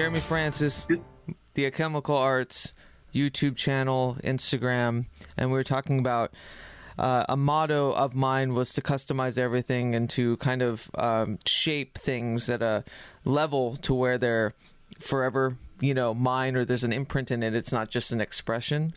Jeremy Francis, the Alchemical Arts YouTube channel, Instagram, and we were talking about a motto of mine was to customize everything and to kind of shape things at a level to where they're forever, mine, or there's an imprint in it. It's not just an expression,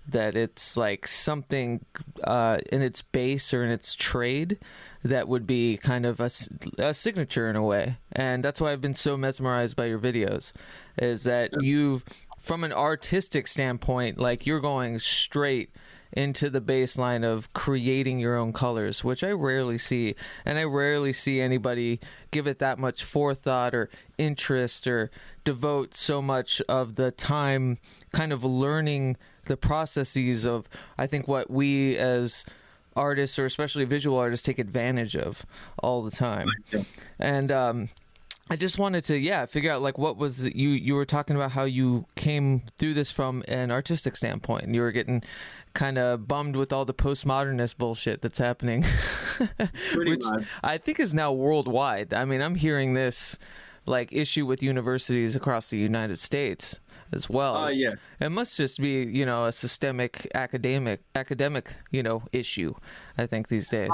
that it's like something in its base or in its trade that would be kind of a signature in a way. And that's why I've been so mesmerized by your videos, is that you've, from an artistic standpoint, like you're going straight into the baseline of creating your own colors, which I rarely see. And I rarely see anybody give it that much forethought or interest or devote so much of the time kind of learning the processes of, I think, what we as artists, or especially visual artists, take advantage of all the time. And I just wanted to, figure out, like, what was you were talking about how you came through this from an artistic standpoint, and you were getting kind of bummed with all the postmodernist bullshit that's happening, which much. I think is now worldwide. I mean, I'm hearing this like issue with universities across the United States as well. Oh, yeah. It must just be, a systemic academic, issue, I think, these days.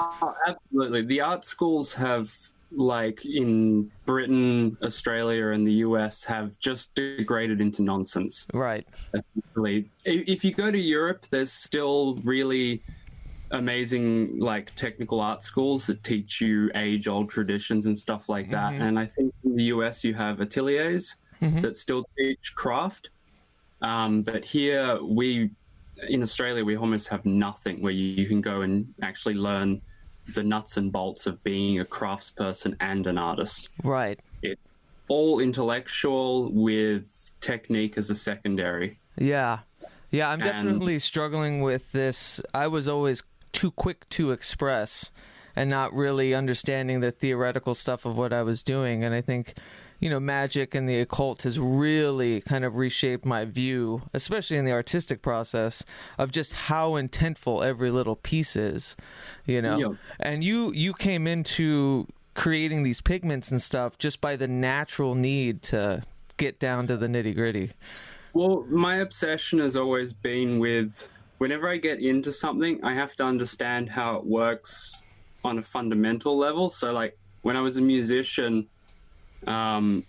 Absolutely. The art schools have, like in Britain, Australia, and the US, have just degraded into nonsense. Right. Essentially. If you go to Europe, there's still really amazing, like, technical art schools that teach you age-old traditions and stuff like that. And I think in the US you have ateliers that still teach craft. But here, in Australia, we almost have nothing where you can go and actually learn the nuts and bolts of being a craftsperson and an artist. Right. It's all intellectual with technique as a secondary. Yeah. Yeah, I'm definitely struggling with this. I was always too quick to express and not really understanding the theoretical stuff of what I was doing. And I think, magic and the occult has really kind of reshaped my view, especially in the artistic process, of just how intentful every little piece is, Yeah. And you came into creating these pigments and stuff just by the natural need to get down to the nitty-gritty. Well, my obsession has always been with, whenever I get into something, I have to understand how it works on a fundamental level. So, like, when I was a musician, in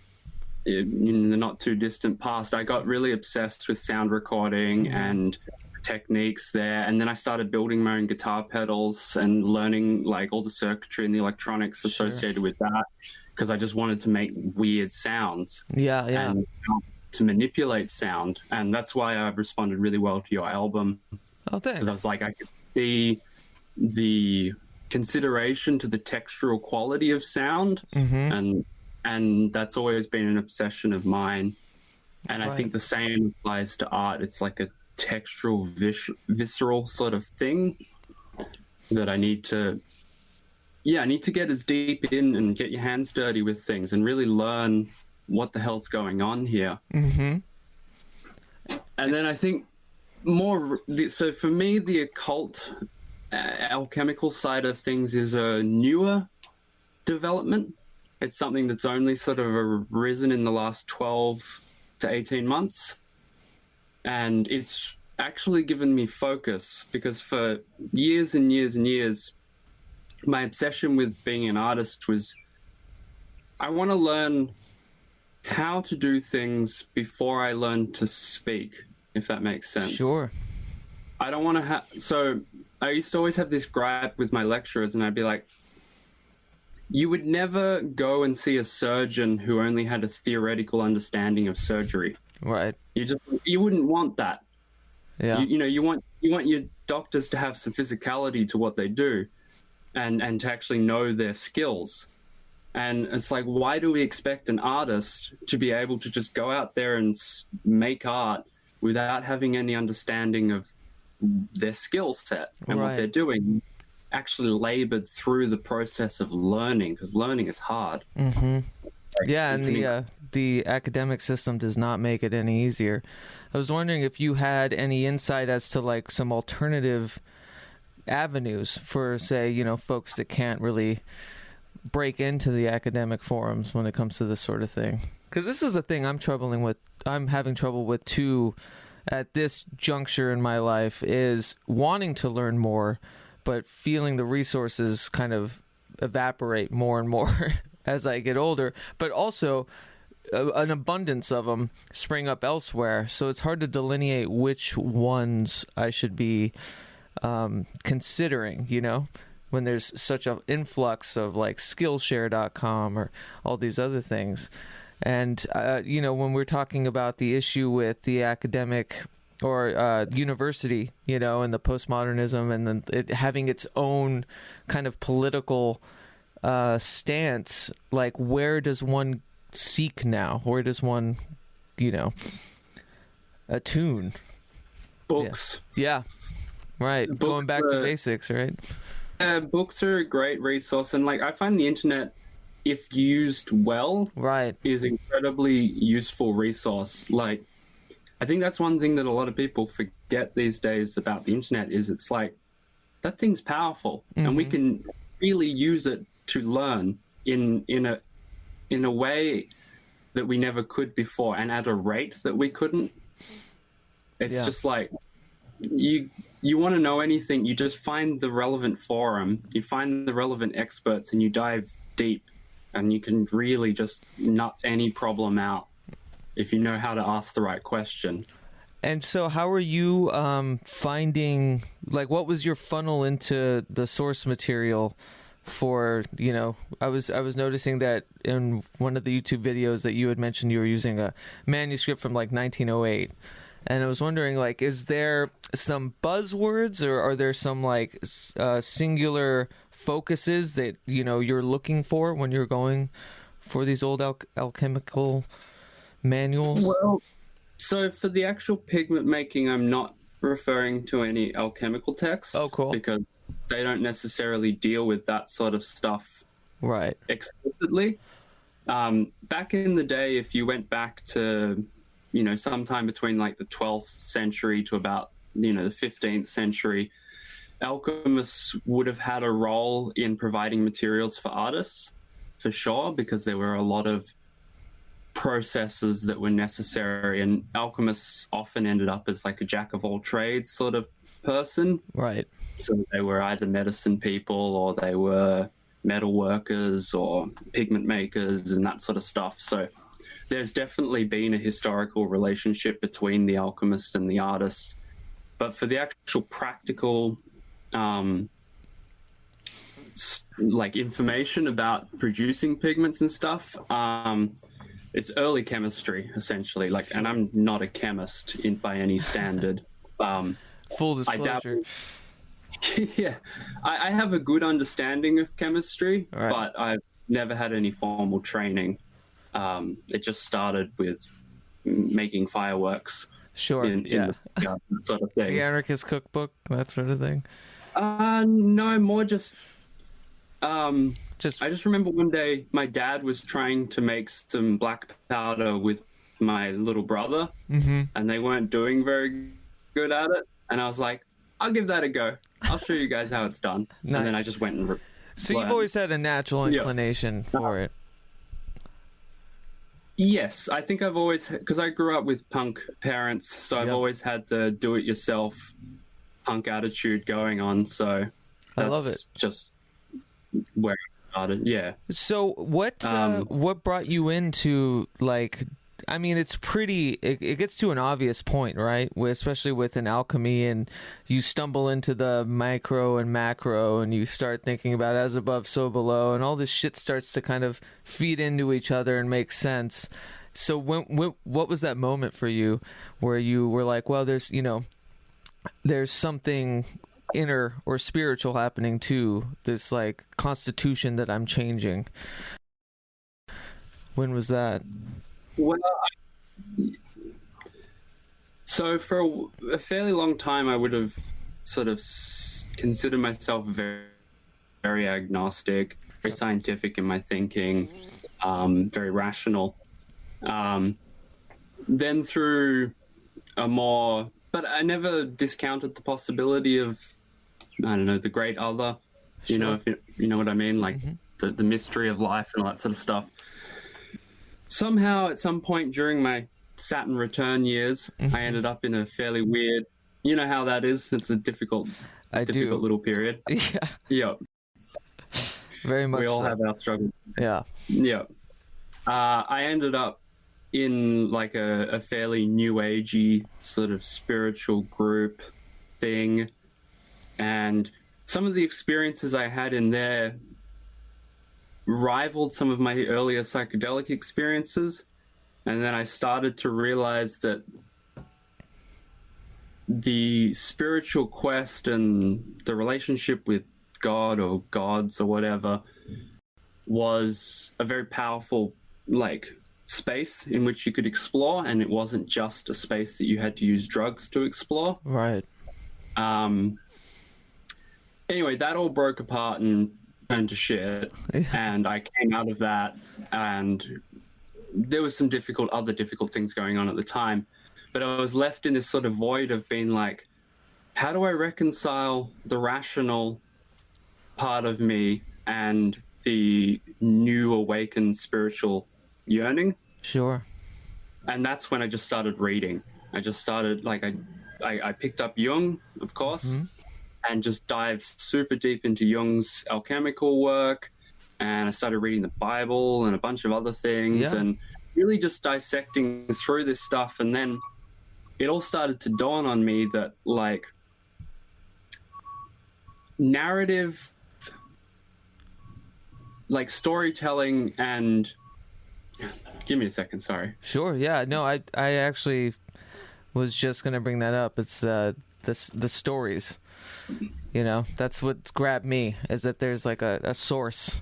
the not too distant past, I got really obsessed with sound recording and techniques there. And then I started building my own guitar pedals and learning, like, all the circuitry and the electronics associated with that, because I just wanted to make weird sounds. Yeah. And to manipulate sound. And that's why I responded really well to your album. Oh, thanks. Because I was like, I could see the consideration to the textural quality of sound, and that's always been an obsession of mine. And I think the same applies to art. It's like a textural, visceral sort of thing that I need to get as deep in and get your hands dirty with things and really learn what the hell's going on here. And then I think so for me, the occult, alchemical side of things is a newer development. It's something that's only sort of arisen in the last 12 to 18 months. And it's actually given me focus, because for years and years and years, my obsession with being an artist was, I want to learn how to do things before I learn to speak, if that makes sense. Sure. I don't want to so I used to always have this gripe with my lecturers, and I'd be like, you would never go and see a surgeon who only had a theoretical understanding of surgery. Right. You wouldn't want that. Yeah. You want your doctors to have some physicality to what they do, and to actually know their skills. And it's like, why do we expect an artist to be able to just go out there and make art without having any understanding of their skill set and what they're doing? Actually labored through the process of learning, because learning is hard. And the academic system does not make it any easier. I was wondering if you had any insight as to, like, some alternative avenues for, say, folks that can't really break into the academic forums when it comes to this sort of thing. Because this is the thing I'm having trouble with too at this juncture in my life, is wanting to learn more, but feeling the resources kind of evaporate more and more as I get older, but also an abundance of them spring up elsewhere. So it's hard to delineate which ones I should be considering, you know, when there's such an influx of like Skillshare.com or all these other things. And, you know, when we're talking about the issue with the academic or university, you know, and the postmodernism and then it having its own kind of political stance, like where does one seek now? Where does one, you know, attune? Books. Yeah. Right. Books, going back to basics, right? Books are a great resource, and like I find the internet, if used well, right, is incredibly useful resource. Like, I think that's one thing that a lot of people forget these days about the internet is it's like that thing's powerful, and we can really use it to learn in a way that we never could before, and at a rate that we couldn't. It's just like you want to know anything, you just find the relevant forum, you find the relevant experts, and you dive deep, and you can really just nut any problem out if you know how to ask the right question. And so how are you finding, like, what was your funnel into the source material for, you know, I was noticing that in one of the YouTube videos that you had mentioned you were using a manuscript from like 1908. And I was wondering, like, is there some buzzwords or are there some like singular focuses that, you know, you're looking for when you're going for these old alchemical manuals? Well, so for the actual pigment making, I'm not referring to any alchemical texts. Oh, cool. Because they don't necessarily deal with that sort of stuff right explicitly. Back in the day, if you went back to, you know, sometime between like the 12th century to about, you know, the 15th century, alchemists would have had a role in providing materials for artists, for sure, because there were a lot of processes that were necessary, and alchemists often ended up as like a jack of all trades sort of person. Right. So they were either medicine people or they were metal workers or pigment makers and that sort of stuff. So there's definitely been a historical relationship between the alchemist and the artist. But for the actual practical like information about producing pigments and stuff, it's early chemistry essentially. Like, and I'm not a chemist by any standard. Full disclosure. Yeah, I have a good understanding of chemistry, right, but I've never had any formal training. It just started with making fireworks. Sure, in that sort of thing. The anarchist cookbook, that sort of thing. No, more just. I just remember one day my dad was trying to make some black powder with my little brother, and they weren't doing very good at it. And I was like, I'll give that a go. I'll show you guys how it's done. Nice. And then I just went and So you've always had a natural inclination for it. Yes, I think I've always, because I grew up with punk parents, so I've always had the do-it-yourself punk attitude going on. So I love it. Just where it started. Yeah. So what brought you into, like, I mean, it's pretty, it gets to an obvious point, right? Especially with an alchemy, and you stumble into the micro and macro, and you start thinking about as above, so below, and all this shit starts to kind of feed into each other and make sense. So what was that moment for you where you were like, well, there's, you know, there's something inner or spiritual happening to this, like, constitution that I'm changing? When was that? Well, so for a fairly long time, I would have sort of considered myself very, very agnostic, very scientific in my thinking, very rational. Then through but I never discounted the possibility of, I don't know, the great other, you know, if you know what I mean, like the mystery of life and all that sort of stuff. somehow at some point during my Saturn return years, I ended up in a fairly weird, you know how that is. It's a difficult little period. Yeah. Yeah. Very much We all so. have our struggles. Yeah. Yeah. I ended up in like a fairly new agey sort of spiritual group thing. And some of the experiences I had in there rivaled some of my earlier psychedelic experiences. And then I started to realize that the spiritual quest and the relationship with God or gods or whatever was a very powerful, like, space in which you could explore, and it wasn't just a space that you had to use drugs to explore. Right. Anyway, that all broke apart and turned to shit, and I came out of that, and there was some other difficult things going on at the time, but I was left in this sort of void of being like, how do I reconcile the rational part of me and the new awakened spiritual yearning? Sure. And that's when I just started reading. I just started, like, I picked up Jung, of course, and just dived super deep into Jung's alchemical work, and I started reading the Bible and a bunch of other things, and really just dissecting through this stuff. And then it all started to dawn on me that, like, narrative, like storytelling, and give me a second, sorry. Sure. Yeah. No, I actually was just gonna bring that up. It's the stories. You know, that's what's grabbed me, is that there's like a source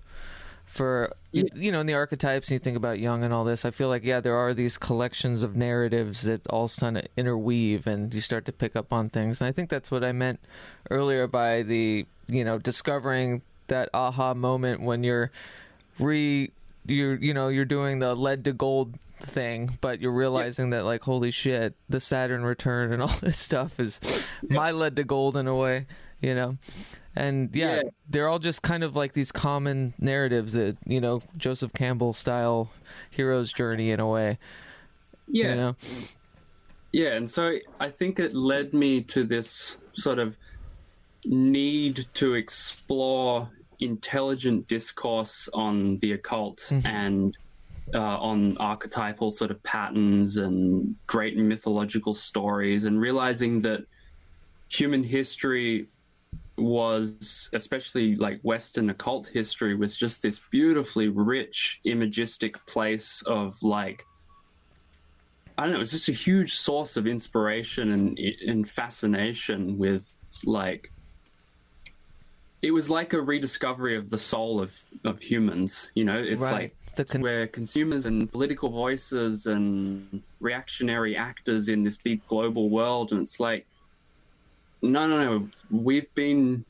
for, you know, in the archetypes, and you think about Jung and all this, I feel like, there are these collections of narratives that all kind of interweave, and you start to pick up on things. And I think that's what I meant earlier by the, you know, discovering that aha moment when you're doing the lead to gold thing, but you're realizing that, like, holy shit, the Saturn return and all this stuff is my lead to gold in a way, you know. And they're all just kind of like these common narratives that, you know, Joseph Campbell style hero's journey in a way. You know? Yeah, and so I think it led me to this sort of need to explore intelligent discourse on the occult and on archetypal sort of patterns and great mythological stories, and realizing that human history was, especially like Western occult history, was just this beautifully rich, imagistic place of, like, I don't know, it was just a huge source of inspiration and fascination with, like, it was like a rediscovery of the soul of humans, you know? It's like we're consumers and political voices and reactionary actors in this big global world, and it's like, no, we've been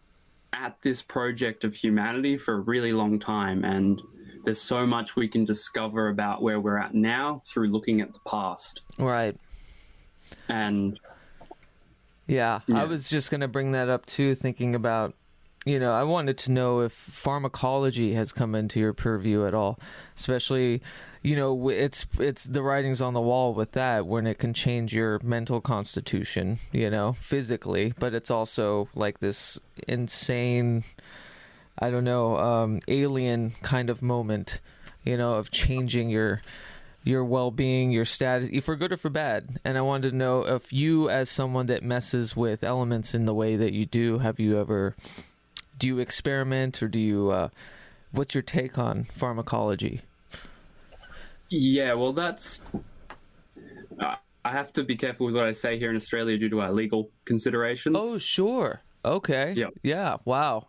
at this project of humanity for a really long time, and there's so much we can discover about where we're at now through looking at the past. Right. And I was just going to bring that up too, thinking about, you know, I wanted to know if pharmacology has come into your purview at all, especially, you know, it's the writings on the wall with that, when it can change your mental constitution, you know, physically, but it's also like this insane, I don't know, alien kind of moment, you know, of changing your well-being, your status, for good or for bad. And I wanted to know if you, as someone that messes with elements in the way that you do, do you experiment, or do you, what's your take on pharmacology? Yeah, well, that's, I have to be careful with what I say here in Australia due to our legal considerations. Oh, sure. Okay. Yep. Yeah. Wow.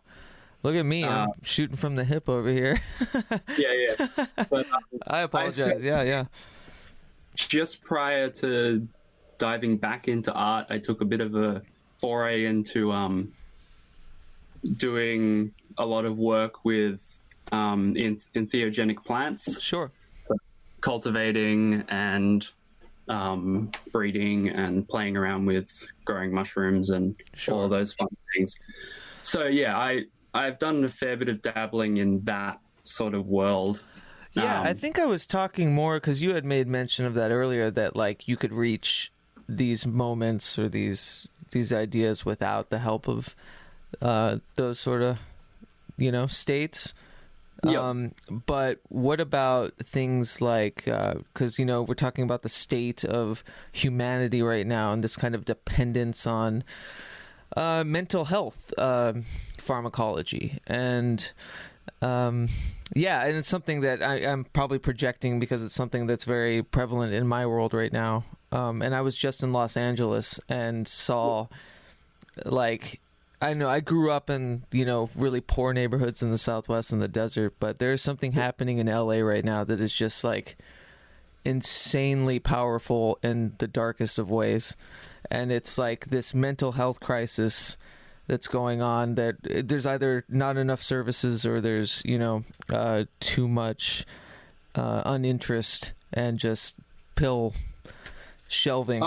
Look at me. I'm shooting from the hip over here. Yeah. But, I apologize. Yeah. Just prior to diving back into art, I took a bit of a foray into doing a lot of work with entheogenic plants. Sure. Cultivating and breeding and playing around with growing mushrooms and all of those fun things. So yeah, I've done a fair bit of dabbling in that sort of world. Yeah, I think I was talking more because you had made mention of that earlier, that like you could reach these moments or these ideas without the help of those sort of, states. Yep. But what about things like, because, we're talking about the state of humanity right now and this kind of dependence on mental health pharmacology. And and it's something that I'm probably projecting because it's something that's very prevalent in my world right now. And I was just in Los Angeles and saw, like, I know I grew up in, really poor neighborhoods in the Southwest in the desert, but there's something happening in LA right now that is just like insanely powerful in the darkest of ways. And it's like this mental health crisis that's going on, that there's either not enough services or there's, too much uninterest and just pill shelving.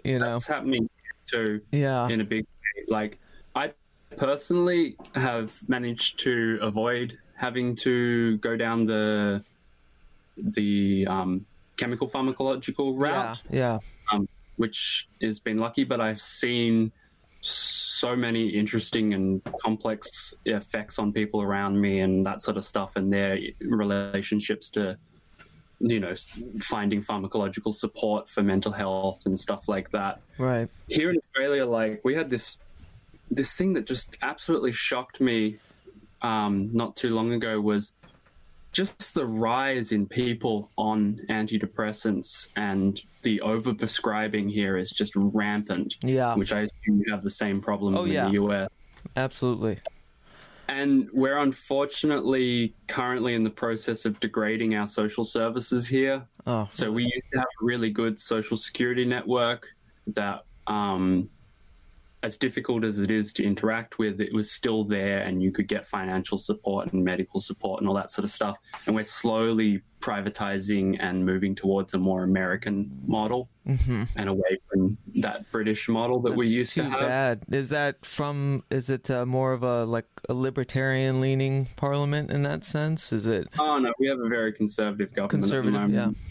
That's happening too. Yeah. In a big way. Like, I personally have managed to avoid having to go down the chemical pharmacological route. Yeah. Which has been lucky, but I've seen so many interesting and complex effects on people around me and that sort of stuff, and their relationships to, finding pharmacological support for mental health and stuff like that. Right. Here in Australia, like, we had this thing that just absolutely shocked me not too long ago, was just the rise in people on antidepressants, and the overprescribing here is just rampant. Yeah. Which I assume you have the same problem in the US. Absolutely. And we're unfortunately currently in the process of degrading our social services here. Oh. So we used to have a really good social security network that, as difficult as it is to interact with, it was still there, and you could get financial support and medical support and all that sort of stuff. And we're slowly privatizing and moving towards a more American model, and away from that British model that we used to have. Bad. Is it more of a libertarian leaning parliament in that sense? Is it? Oh no, we have a very conservative government. Conservative, at the moment. yeah.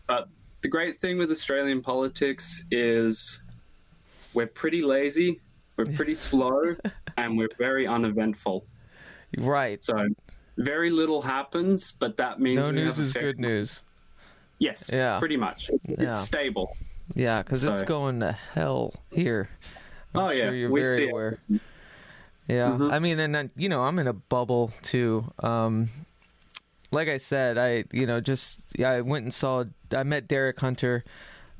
But the great thing with Australian politics is we're pretty lazy, we're pretty slow, and we're very uneventful. Right. So very little happens, but that means no news is good news. Yes. Yeah. Pretty much. It's stable. Yeah, because it's going to hell here. I'm sure you're very aware. Yeah. I mean, and then, I'm in a bubble too. Like I said, I went and I met Derek Hunter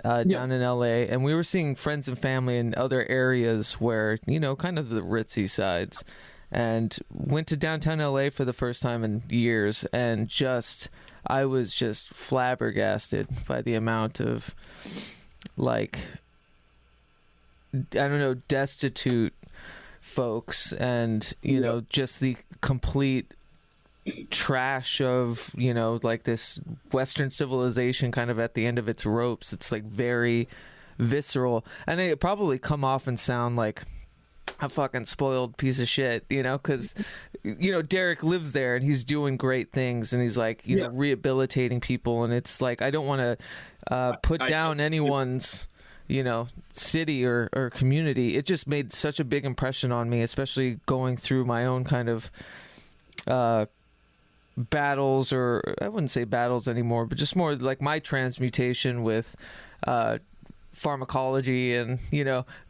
down in LA, and we were seeing friends and family in other areas where, kind of the ritzy sides, and went to downtown LA for the first time in years, and I was just flabbergasted by the amount of, destitute folks, and, just the complete trash of this Western civilization kind of at the end of its ropes. It's very visceral, and it probably come off and sound like a fucking spoiled piece of shit, because Derek lives there and he's doing great things, and he's rehabilitating people, and it's I don't want to put down anyone's city or community. It just made such a big impression on me, especially going through my own kind of battles, or I wouldn't say battles anymore, but just more my transmutation with pharmacology and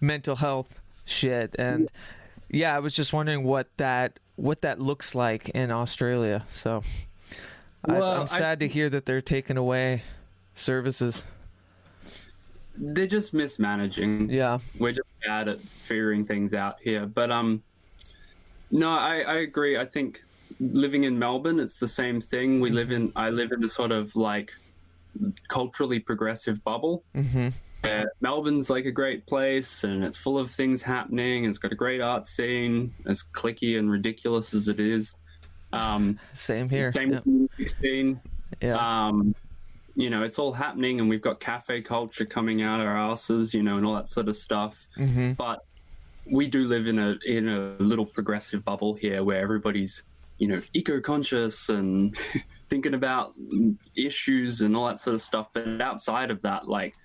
mental health shit. And I was just wondering what that looks like in Australia. So I'm sad to hear that they're taking away services. They're just mismanaging. Yeah, we're just bad at figuring things out here. But no, I agree. I think living in Melbourne, it's the same thing. I live in a sort of culturally progressive bubble. Melbourne's a great place, and it's full of things happening, and it's got a great art scene, as cliquey and ridiculous as it is. Same here. Same with the music scene. Yeah. It's all happening, and we've got cafe culture coming out our asses, and all that sort of stuff. But we do live in a little progressive bubble here, where everybody's eco-conscious and thinking about issues and all that sort of stuff. But outside of that, like,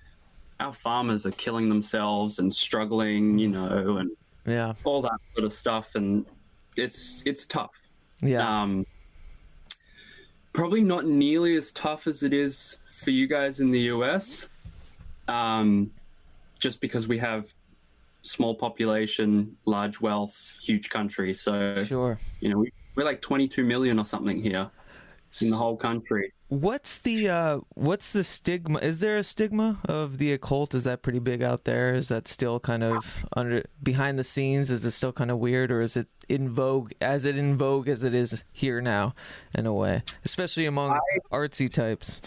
our farmers are killing themselves and struggling, and all that sort of stuff. And it's tough. Yeah. Probably not nearly as tough as it is for you guys in the US, just because we have small population, large wealth, huge country. So, sure. We're like 22 million or something here in the whole country. What's the stigma? Is there a stigma of the occult? Is that pretty big out there? Is that still kind of behind the scenes? Is it still kind of weird, or is it in vogue as it is here now, in a way, especially among artsy types?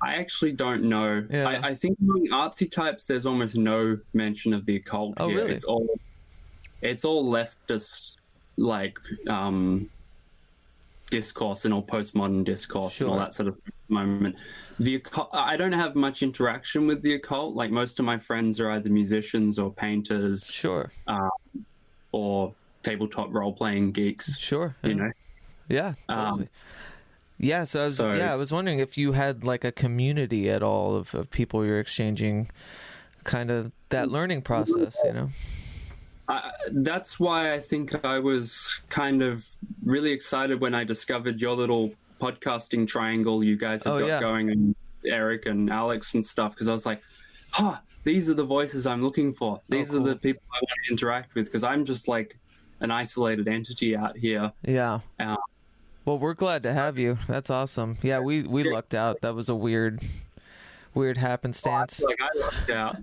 I actually don't know. Yeah. I think among artsy types, there's almost no mention of the occult here. Really? It's all leftist, like, discourse and all postmodern discourse and all that sort of moment. The occult, I don't have much interaction with the occult. Like, most of my friends are either musicians or painters, or tabletop role-playing geeks. Sure. Yeah, totally. So I was wondering if you had like a community at all of people you're exchanging, kind of that learning process, That's why I think I was kind of really excited when I discovered your little podcasting triangle you guys have got going, and Eric and Alex and stuff, because I was like, these are the voices I'm looking for. These are the people I want to interact with, because I'm just like an isolated entity out here. Yeah. Well, we're glad to have you. That's awesome. Yeah, we lucked out. That was a weird happenstance. I lucked out.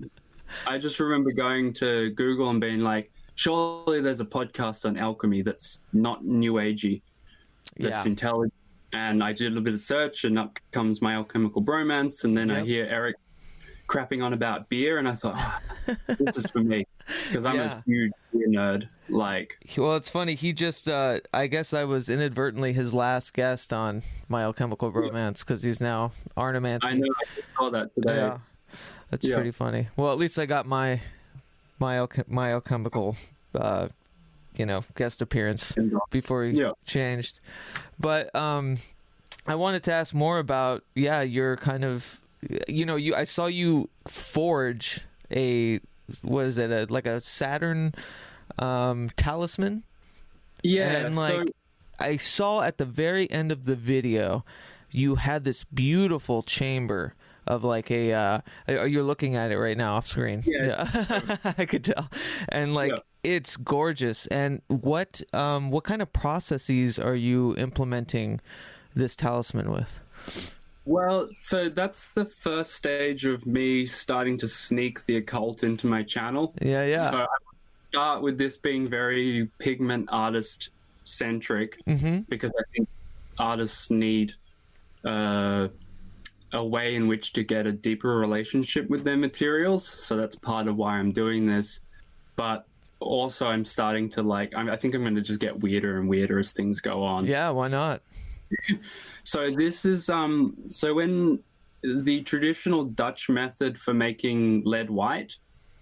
I just remember going to Google and being like, surely there's a podcast on alchemy that's not new agey, that's intelligent. And I did a little bit of search, and up comes my Alchemical Bromance, and then I hear Eric crapping on about beer, and I thought, this is for me, because I'm a huge beer nerd. Well, it's funny. He just, I guess I was inadvertently his last guest on my Alchemical Bromance, because he's now Arnemancy. I know, I just saw that today. Yeah. That's pretty funny. Well, at least I got my alchemical, guest appearance before he changed. But I wanted to ask more about your kind of, I saw you forge a Saturn talisman. Yeah, and I saw at the very end of the video, you had this beautiful chamber of like you're looking at it right now off screen. Yeah. I could tell. And it's gorgeous. And what kind of processes are you implementing this talisman with? Well, so that's the first stage of me starting to sneak the occult into my channel. Yeah. So I start with this being very pigment artist centric, because I think artists need a way in which to get a deeper relationship with their materials. So that's part of why I'm doing this. But also I'm starting to I think I'm going to just get weirder and weirder as things go on. Yeah, why not? So this is so when the traditional Dutch method for making lead white,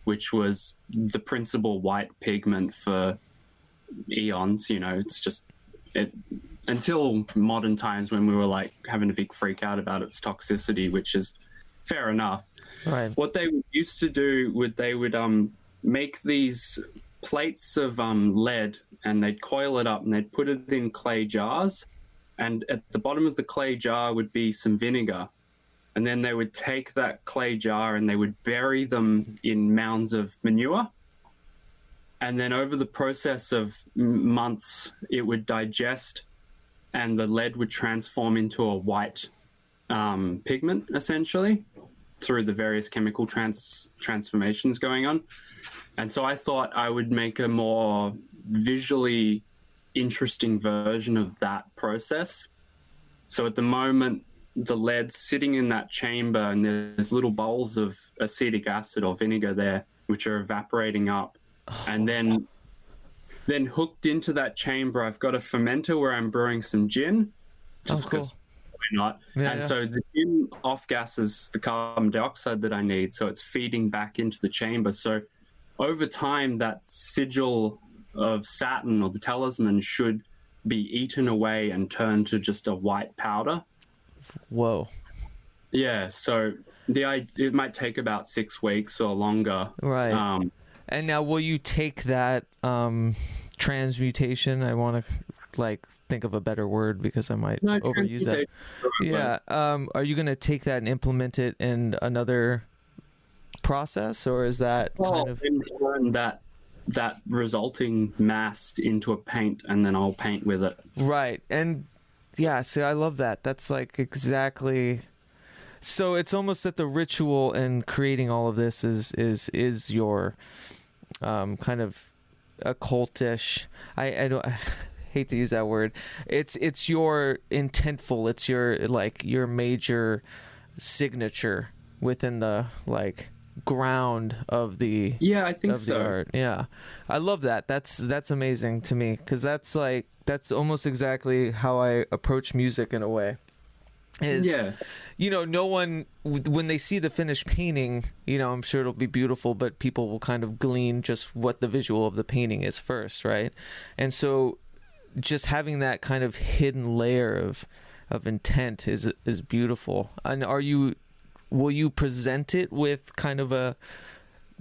which was the principal white pigment for eons, it's just until modern times, when we were having a big freak out about its toxicity, which is fair enough. Right. What they used to do they would make these plates of lead, and they'd coil it up and they'd put it in clay jars, and at the bottom of the clay jar would be some vinegar, and then they would take that clay jar and they would bury them in mounds of manure. And then over the process of months, it would digest, and the lead would transform into a white pigment, essentially, through the various chemical transformations going on. And so I thought I would make a more visually interesting version of that process. So at the moment, the lead's sitting in that chamber, and there's little bowls of acetic acid or vinegar there, which are evaporating up. And then hooked into that chamber, I've got a fermenter where I'm brewing some gin. Just because why not? Yeah, so the gin off-gasses the carbon dioxide that I need, so it's feeding back into the chamber. So over time, that sigil of Saturn, or the talisman, should be eaten away and turn to just a white powder. Whoa. Yeah, so it might take about 6 weeks or longer. Right. And now, will you take that transmutation? I want to think of a better word because I might overuse that. Yeah. Are you going to take that and implement it in another process, or is that kind of turn that resulting mass into a paint, and then I'll paint with it? Right. And yeah, so I love that. That's exactly. So it's almost that the ritual and creating all of this is your kind of occultish. I hate to use that word. It's your intentful. It's your major signature within the ground of the I think so. The art. Yeah, I love that. That's amazing to me, because that's almost exactly how I approach music in a way. No one, when they see the finished painting, I'm sure it'll be beautiful, but people will kind of glean just what the visual of the painting is first, right? And so just having that kind of hidden layer of intent is beautiful. And will you present it with kind of the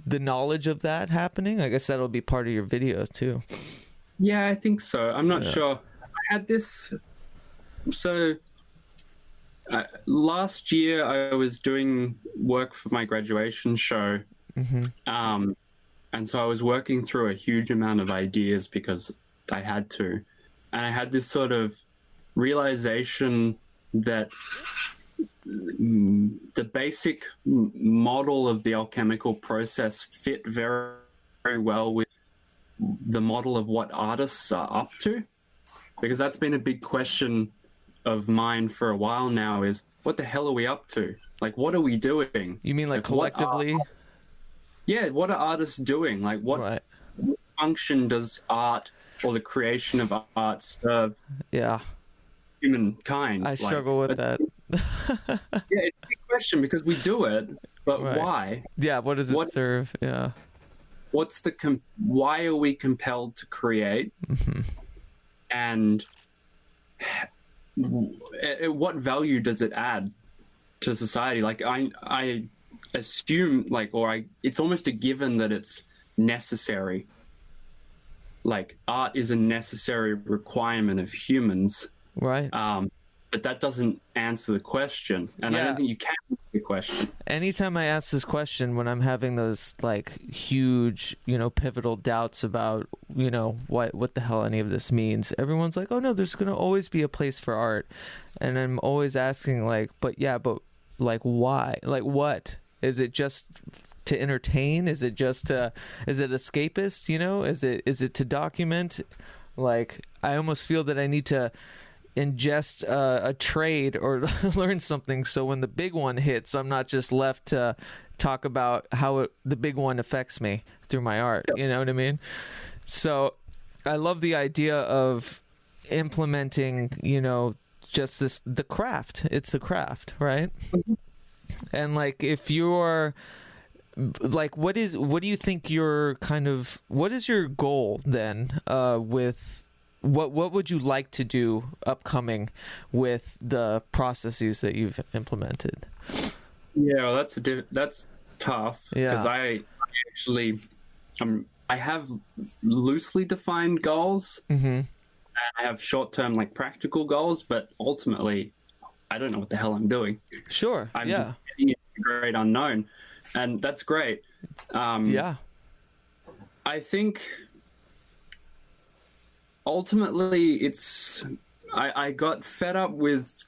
knowledge of that happening? I guess that'll be part of your video too. Yeah, I think so. I'm not sure. I had this. So last year I was doing work for my graduation show. Mm-hmm. And so I was working through a huge amount of ideas because I had to. And I had this sort of realization that the basic model of the alchemical process fit very, very well with the model of what artists are up to, because that's been a big question of mine for a while now, is what the hell are we up to? What are we doing? You mean collectively? What are artists doing? What function does art or the creation of art serve humankind? I struggle with that. It's a big question, because we do it, but why? Yeah, what does it serve? Yeah. What's why are we compelled to create? Mm-hmm. And what value does it add to society? I assume it's almost a given that it's necessary. Art is a necessary requirement of humans. Right. But that doesn't answer the question, and I don't think you can answer the question. Anytime I ask this question, when I'm having those huge, pivotal doubts about, what the hell any of this means, everyone's like, "Oh no, there's gonna always be a place for art," and I'm always asking, but why? What is it? Just to entertain? Is it just is it escapist? Is it to document? I almost feel that I need to ingest a trade or learn something, so when the big one hits, I'm not just left to talk about how the big one affects me through my art. You know what I mean? So I love the idea of implementing, just the craft. It's a craft, right? Mm-hmm. And if you're what do you think what is your goal then with what would you like to do upcoming with the processes that you've implemented? Yeah, that's tough, because I actually I have loosely defined goals. Mm-hmm. I have short-term practical goals, but ultimately I don't know what the hell I'm doing. Sure. I'm getting into the great unknown, and that's great. I think ultimately I got fed up with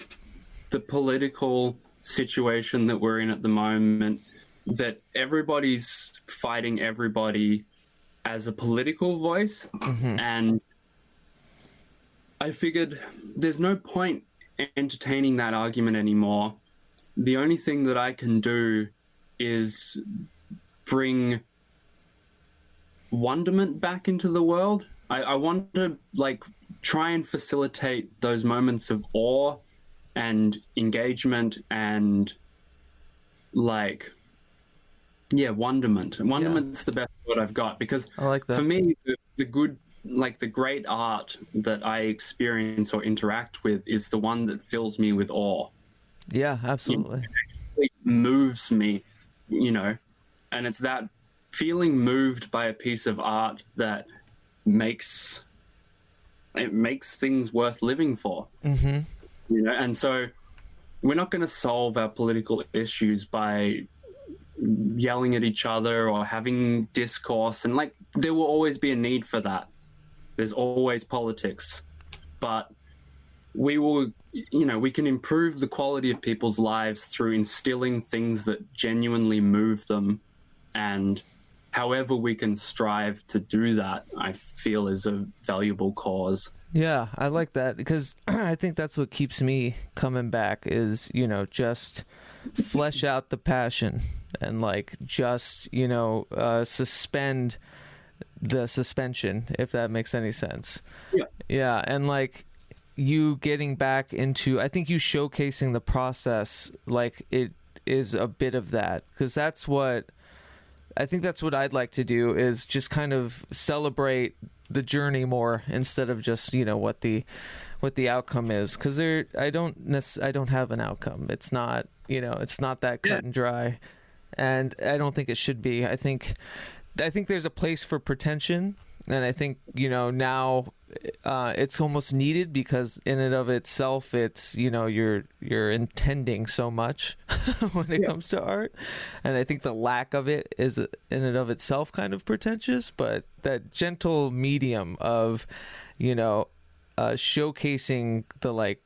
the political situation that we're in at the moment, that everybody's fighting everybody as a political voice. Mm-hmm. And I figured there's no point entertaining that argument anymore. The only thing that I can do is bring wonderment back into the world. I want to try and facilitate those moments of awe and engagement and wonderment. Wonderment's the best word I've got, because I like that. For me, the good like the great art that I experience or interact with is the one that fills me with awe. Yeah, absolutely. It moves me, you know, and it's that feeling moved by a piece of art that makes things worth living for. Mm-hmm. You know, and so we're not going to solve our political issues by yelling at each other or having discourse, and like there will always be a need for that. There's always politics, but we will, you know, we can improve the quality of people's lives through instilling things that genuinely move them, and however we can strive to do that, I feel is a valuable cause. Yeah, I like that, because I think that's what keeps me coming back is, you know, just flesh out the passion and like just, you know, suspend the suspension, if that makes any sense. Yeah. Yeah, and like you getting back into, I think you showcasing the process, like it is a bit of that, because that's what I think that's what I'd like to do, is just kind of celebrate the journey more instead of just, you know, what the outcome is, because I don't have an outcome. It's not, you know, it's not that cut and dry, and I don't think it should be. I think there's a place for pretension, and I think, you know, now it's almost needed, because in and of itself, it's, you know, you're intending so much when it comes to art, and I think the lack of it is in and of itself kind of pretentious, but that gentle medium of, you know, showcasing the like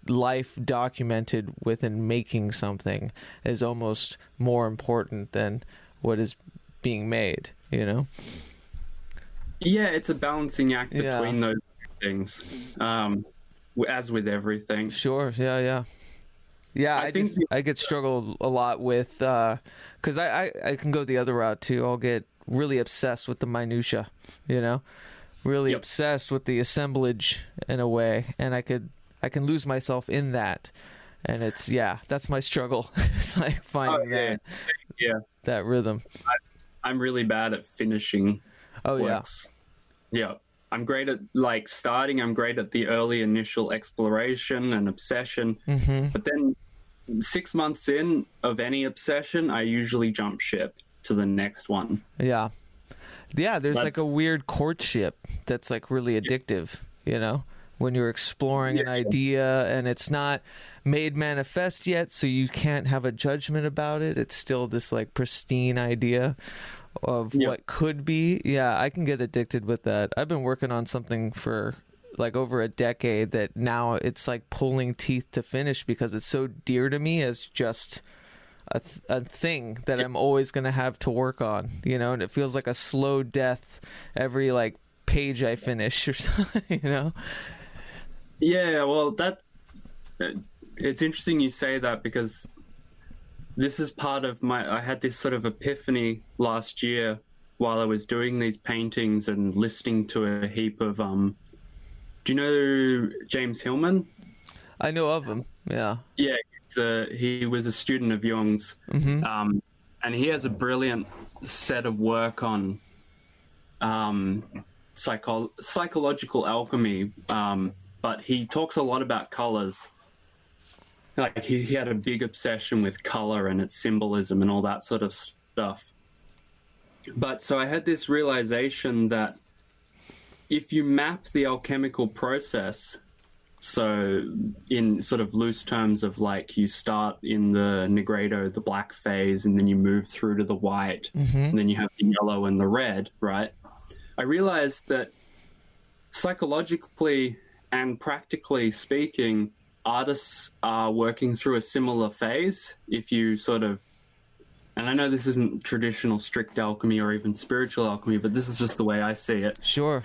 life documented within making something is almost more important than what is being made, you know? Yeah, it's a balancing act between those things, as with everything. Sure, yeah. I get struggled a lot with, because I can go the other route too. I'll get really obsessed with the minutia, you know? Really obsessed with the assemblage in a way, and I can lose myself in that, and it's that's my struggle. It's like finding that rhythm. I'm really bad at finishing works. Yeah, I'm great at like starting. I'm great at the early initial exploration and obsession, but then 6 months in of any obsession, I usually jump ship to the next one. There's like a weird courtship that's like really addictive, you know, when you're exploring an idea and it's not made manifest yet, so you can't have a judgment about it. It's still this like pristine idea of what could be. I can get addicted with that. I've been working on something for like over a decade that now it's like pulling teeth to finish, because it's so dear to me as just a thing that I'm always going to have to work on, you know, and it feels like a slow death every like page I finish or something, you know? Yeah, well, it's interesting you say that, because this is part of I had this sort of epiphany last year while I was doing these paintings and listening to a heap of, do you know James Hillman? I know of him, yeah. Yeah, he was a student of Jung's, and he has a brilliant set of work on psychological alchemy, but he talks a lot about colors. Like he had a big obsession with color and its symbolism and all that sort of stuff. But so I had this realization that if you map the alchemical process, so in sort of loose terms of like you start in the negredo, the black phase, and then you move through to the white, and then you have the yellow and the red, right? I realized that psychologically and practically speaking, artists are working through a similar phase. If you sort of, and I know this isn't traditional strict alchemy or even spiritual alchemy, but this is just the way I see it. Sure.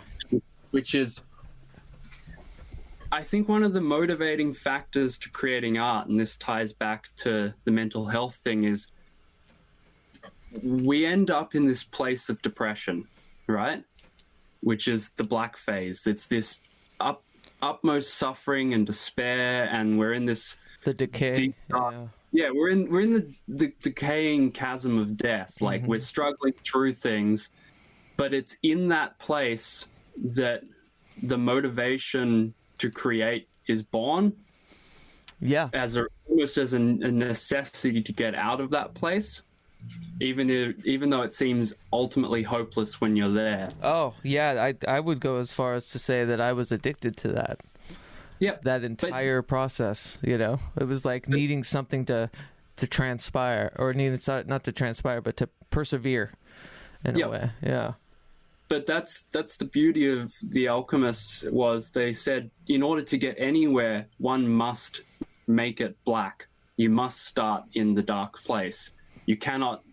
Which is, I think one of the motivating factors to creating art, and this ties back to the mental health thing, is we end up in this place of depression, right? Which is the black phase. It's this utmost suffering and despair, and we're in this decay. Deep, we're in the decaying chasm of death. Like we're struggling through things, but it's in that place that the motivation to create is born. Yeah. Almost as a necessity to get out of that place, even though it seems ultimately hopeless when you're there. Oh, yeah, I would go as far as to say that I was addicted to that. Yep. That entire process, you know. It was like needing something to transpire, or needing not to transpire, but to persevere in a way. Yeah. But that's the beauty of the alchemists, was they said in order to get anywhere, one must make it black. You must start in the dark place. You cannot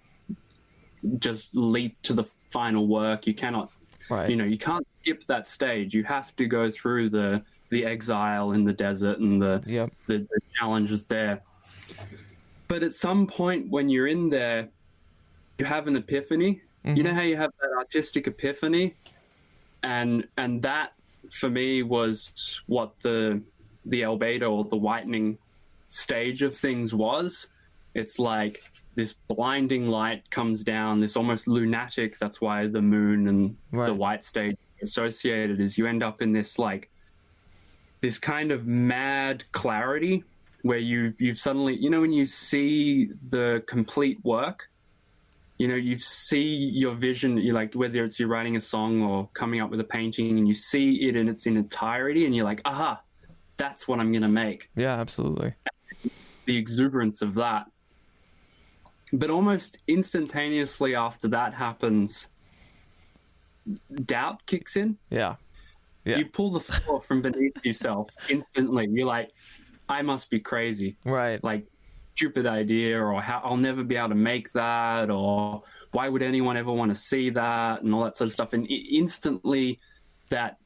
just leap to the final work. You cannot, you can't skip that stage. You have to go through the exile in the desert and the challenges there. But at some point when you're in there, you have an epiphany. Mm-hmm. You know how you have that artistic epiphany? And that, for me, was what the albedo, or the whitening stage of things was. It's like this blinding light comes down, this almost lunatic, that's why the moon and the white stage associated, is you end up in this like this kind of mad clarity where you've suddenly, when you see the complete work, you see your vision, you like, whether it's you're writing a song or coming up with a painting, and you see it in its entirety, and you're like, aha, that's what I'm going to make. Yeah, absolutely. The exuberance of that. But almost instantaneously after that happens, doubt kicks in. Yeah. You pull the floor from beneath yourself instantly. You're like, I must be crazy. Right. Like, stupid idea, or how I'll never be able to make that, or why would anyone ever want to see that, and all that sort of stuff. And instantly that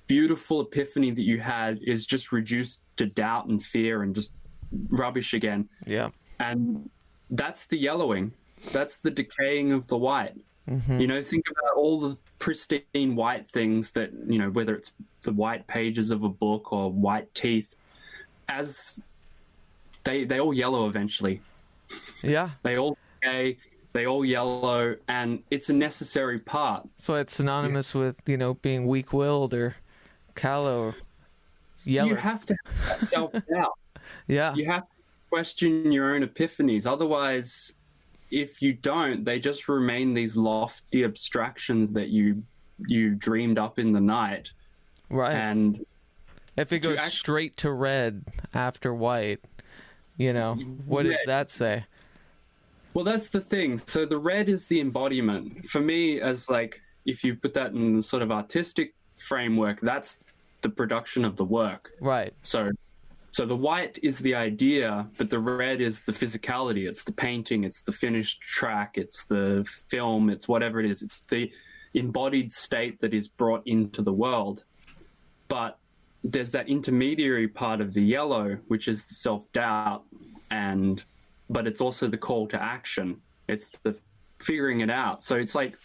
beautiful epiphany that you had is just reduced to doubt and fear and just rubbish again. Yeah. And that's the yellowing. That's the decaying of the white. Mm-hmm. Think about all the pristine white things that, whether it's the white pages of a book or white teeth, as they all yellow eventually. Yeah. They all decay, they all yellow, and it's a necessary part. So it's synonymous with, being weak-willed or callow or yellow. You have to have that self-doubt. Yeah. You have to question your own epiphanies. Otherwise, if you don't, they just remain these lofty abstractions that you dreamed up in the night. Right. And if it goes straight to red after white, what does that say? Well, that's the thing. So the red is the embodiment. For me, as like, if you put that in the sort of artistic framework, that's the production of the work. Right. So the white is the idea, but the red is the physicality. It's the painting, it's the finished track, it's the film, it's whatever it is. It's the embodied state that is brought into the world. But there's that intermediary part of the yellow, which is the self-doubt, but it's also the call to action. It's the figuring it out. So it's like,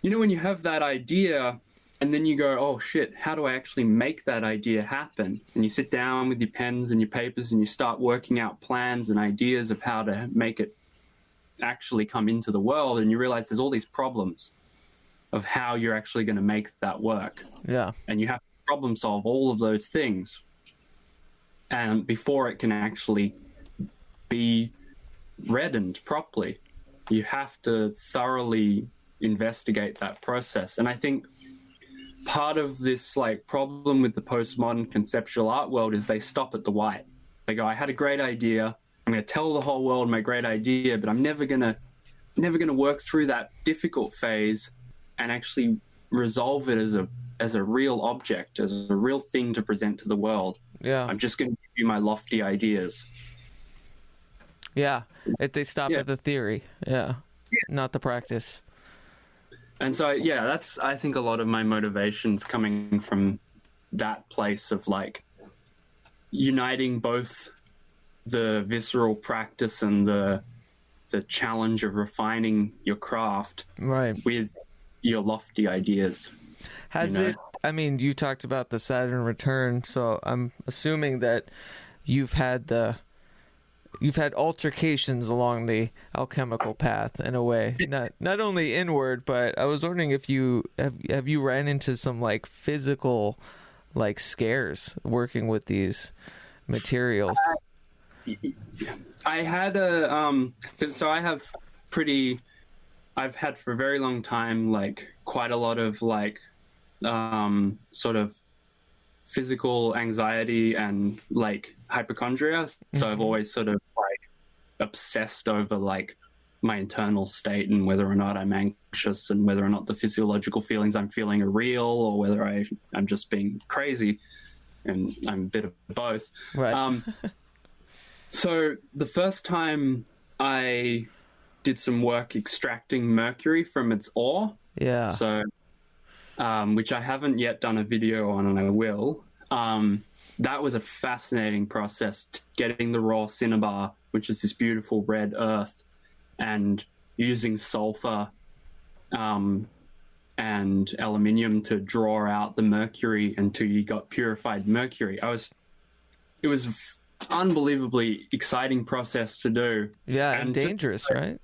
when you have that idea and then you go, oh shit, how do I actually make that idea happen? And you sit down with your pens and your papers and you start working out plans and ideas of how to make it actually come into the world, and you realize there's all these problems of how you're actually going to make that work. Yeah. And you have to problem solve all of those things, and before it can actually be reddened properly, you have to thoroughly investigate that process. And I think part of this like problem with the postmodern conceptual art world is they stop at the white. They go, I had a great idea, I'm going to tell the whole world my great idea, but I'm never going to work through that difficult phase and actually resolve it as a real object, as a real thing to present to the world. Yeah. I'm just going to give you my lofty ideas. Yeah. They stop at the theory. Yeah. Not the practice. And so, that's, I think, a lot of my motivations coming from that place of like uniting both the visceral practice and the challenge of refining your craft with your lofty ideas. Has it, you talked about the Saturn return, so I'm assuming that you've had the you've had altercations along the alchemical path in a way, not only inward, but I was wondering if you have you ran into some like physical like scares working with these materials. I had so I've had for a very long time like quite a lot of like sort of physical anxiety and like hypochondria. So I've always sort of like obsessed over like my internal state and whether or not I'm anxious and whether or not the physiological feelings I'm feeling are real or whether I'm just being crazy, and I'm a bit of both. Right. So the first time I did some work extracting mercury from its ore. Yeah. So, which I haven't yet done a video on, and I will. That was a fascinating process, getting the raw cinnabar, which is this beautiful red earth, and using sulfur and aluminium to draw out the mercury until you got purified mercury. It was unbelievably exciting process to do. Yeah, and dangerous, right?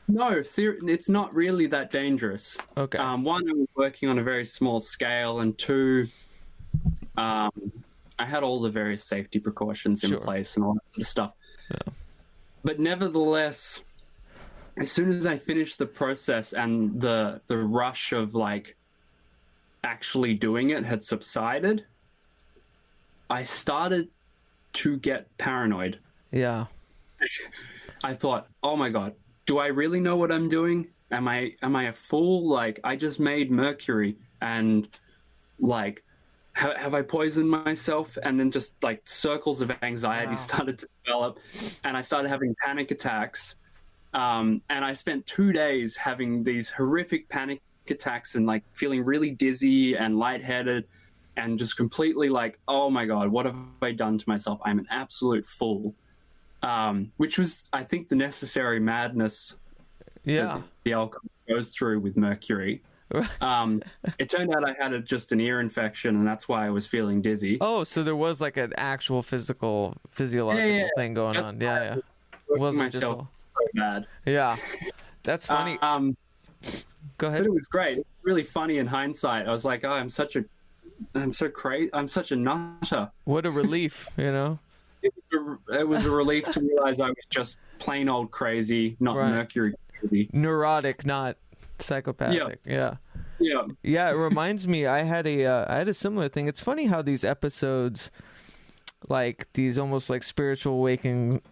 No, it's not really that dangerous. Okay. One, I was working on a very small scale, and two, I had all the various safety precautions in place and all that sort of stuff. Yeah. But nevertheless, as soon as I finished the process and the rush of like actually doing it had subsided, I started to get paranoid. Yeah. I thought, oh my God, do I really know what I'm doing? Am I a fool? Like, I just made mercury, and like, have I poisoned myself? And then just like circles of anxiety started to develop, and I started having panic attacks. And I spent 2 days having these horrific panic attacks and like feeling really dizzy and lightheaded, and just completely like, oh my God, what have I done to myself? I'm an absolute fool. Which was, I think, the necessary madness that the alchemist goes through with mercury. It turned out I had just an ear infection, and that's why I was feeling dizzy. Oh, so there was like an actual physiological thing going on. Yeah. It wasn't just all... so bad. Yeah. That's funny. Go ahead. But it was great. It was really funny in hindsight. I was like, oh, I'm so crazy. I'm such a nutter. What a relief, you know? It was a relief to realize I was just plain old crazy, not mercury crazy. Neurotic, not psychopathic. Yeah. It reminds me, I had a similar thing. It's funny how these episodes, like these almost like spiritual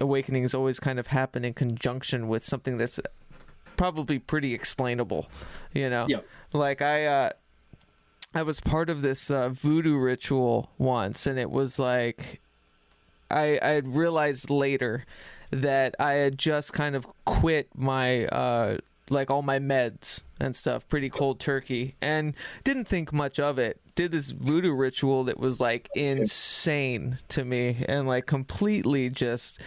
awakenings always kind of happen in conjunction with something that's probably pretty explainable, you know? Like I was part of this voodoo ritual once, and it was like, I had realized later that I had just kind of quit my like all my meds and stuff pretty cold turkey, and didn't think much of it. Did this voodoo ritual that was like insane to me and like completely just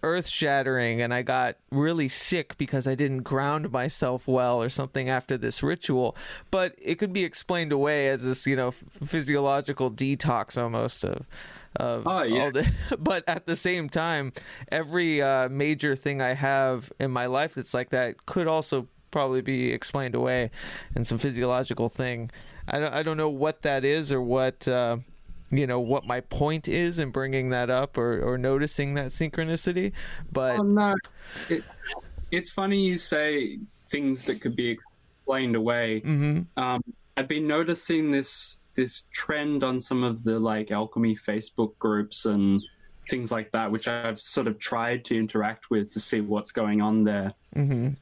earth-shattering, and I got really sick because I didn't ground myself well or something after this ritual. But it could be explained away as this, you know, physiological detox almost of all the, but at the same time, every major thing I have in my life that's like that could also probably be explained away in some physiological thing. I don't know what that is, or what you know, what my point is in bringing that up, or noticing that synchronicity. But no, it's funny you say things that could be explained away. I've been noticing this trend on some of the like alchemy Facebook groups and things like that, which I've sort of tried to interact with to see what's going on there. And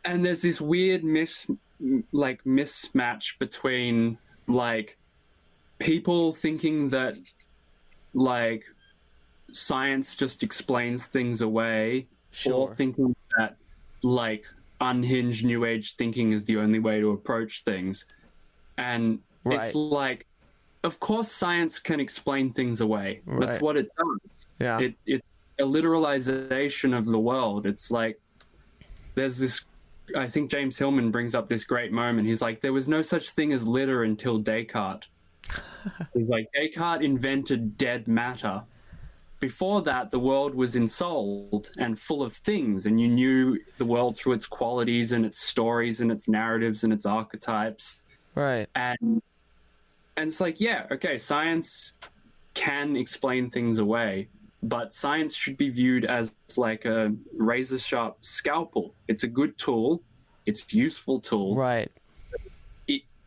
there's this weird mismatch between like people thinking that like science just explains things away, or thinking that like unhinged new age thinking is the only way to approach things. And it's like, of course science can explain things away. That's what it does. It's a literalization of the world. It's like, there's this, I think James Hillman brings up this great moment. He's like, there was no such thing as litter until Descartes. He's like, Descartes invented dead matter, before that, the world was ensouled and full of things, and you knew the world through its qualities and its stories and its narratives and its archetypes. Right. And it's like, yeah, okay, science can explain things away, but science should be viewed as like a razor-sharp scalpel. It's a good tool. It's a useful tool. Right.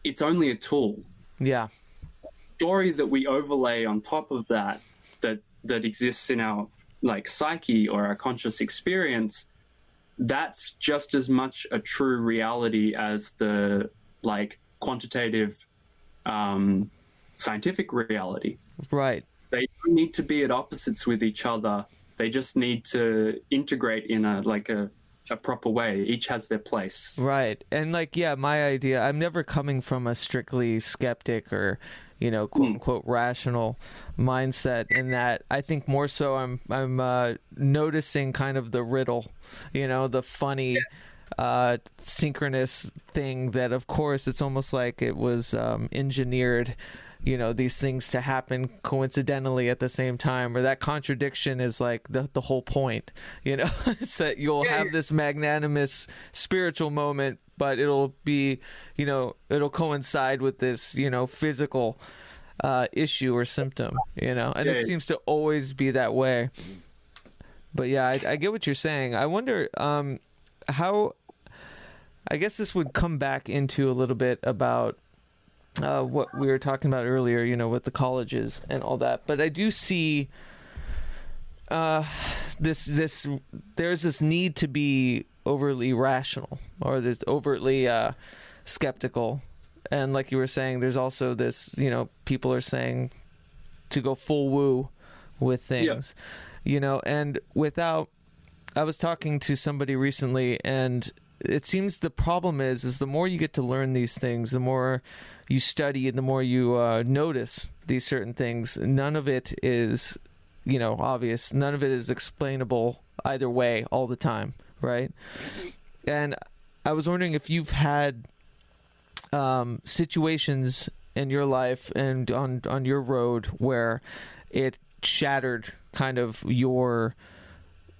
It's only a tool. Yeah. Story that we overlay on top of that exists in our like psyche or our conscious experience, that's just as much a true reality as the like quantitative scientific reality. Right. They don't need to be at opposites with each other. They just need to integrate in a proper way. Each has their place. Right. And like, yeah, my idea, I'm never coming from a strictly skeptic or, you know, quote unquote rational mindset, in that I think more so I'm noticing kind of the riddle, you know, the funny synchronous thing that, of course, it's almost like it was engineered, you know, these things to happen coincidentally at the same time, or that contradiction is like the whole point, you know. It's that you'll have this magnanimous spiritual moment, but it'll be, you know, it'll coincide with this, you know, physical issue or symptom, you know, and it seems to always be that way. But yeah, I get what you're saying. I wonder how, I guess this would come back into a little bit about what we were talking about earlier, you know, with the colleges and all that. But I do see there's this need to be overly rational, or this overtly skeptical. And like you were saying, there's also this, you know, people are saying to go full woo with things, you know, and without, I was talking to somebody recently, and it seems the problem is the more you get to learn these things, the more you study and the more you notice these certain things, none of it is, you know, obvious. None of it is explainable either way all the time, right? And I was wondering if you've had situations in your life and on your road where it shattered kind of your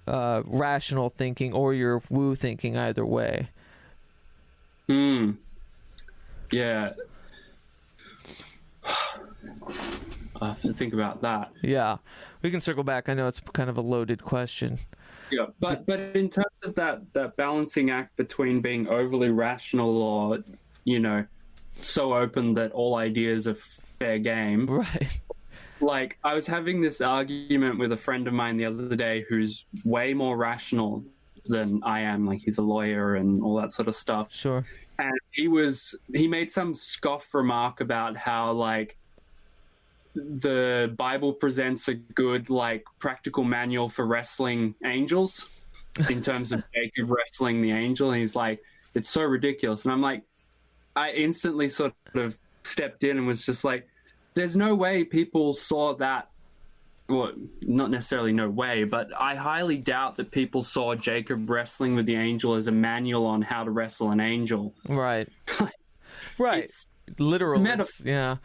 rational thinking or your woo thinking, either way. Yeah. I have to think about that. Yeah, we can circle back. I know it's kind of a loaded question. Yeah, but in terms of that balancing act between being overly rational or, you know, so open that all ideas are fair game. Right. Like, I was having this argument with a friend of mine the other day who's way more rational than I am. Like, he's a lawyer and all that sort of stuff. Sure. And he made some scoff remark about how, like, the Bible presents a good, like, practical manual for wrestling angels in terms of Jacob wrestling the angel. And he's like, it's so ridiculous. And I'm like, I instantly sort of stepped in and was just like, there's no way people saw that. Well, not necessarily no way, but I highly doubt that people saw Jacob wrestling with the angel as a manual on how to wrestle an angel. Right. Right. It's literal. Yeah.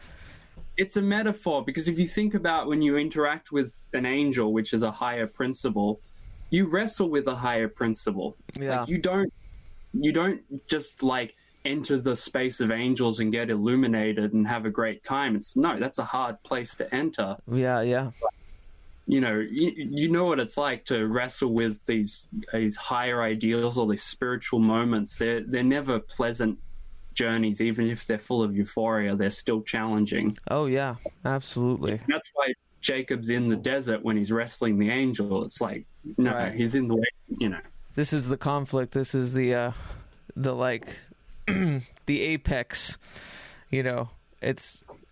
It's a metaphor, because if you think about when you interact with an angel, which is a higher principle, you wrestle with a higher principle. Yeah. Like, you don't just like enter the space of angels and get illuminated and have a great time. That's a hard place to enter. Yeah. You know, you know what it's like to wrestle with these higher ideals or these spiritual moments. They're never pleasant journeys. Even if they're full of euphoria, they're still challenging. Oh yeah, absolutely. And that's why Jacob's in the desert when he's wrestling the angel. It's like, no, right. He's in the way, you know. This is the conflict. This is the like the apex, you know.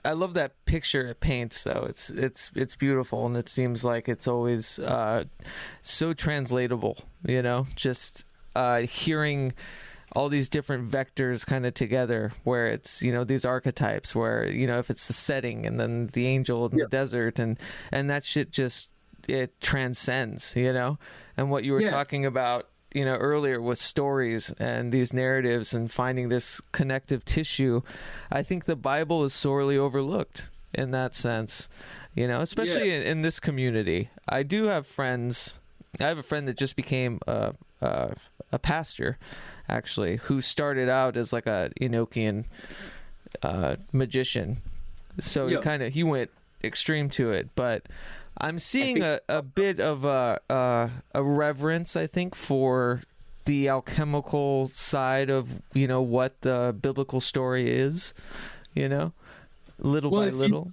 I love that picture it paints, though. It's beautiful, and it seems like it's always so translatable, you know. Just hearing all these different vectors kind of together, where it's, you know, these archetypes, where, you know, if it's the setting and then the angel in the desert, and that shit just, it transcends, you know. And what you were talking about, you know, earlier with stories and these narratives and finding this connective tissue, I think the Bible is sorely overlooked, in that sense, you know, especially in this community. I do have friends. I have a friend that just became a pastor, actually, who started out as like a Enochian magician. So he went extreme to it, but I'm seeing a bit of a reverence, I think, for the alchemical side of, you know, what the biblical story is, you know, little by little.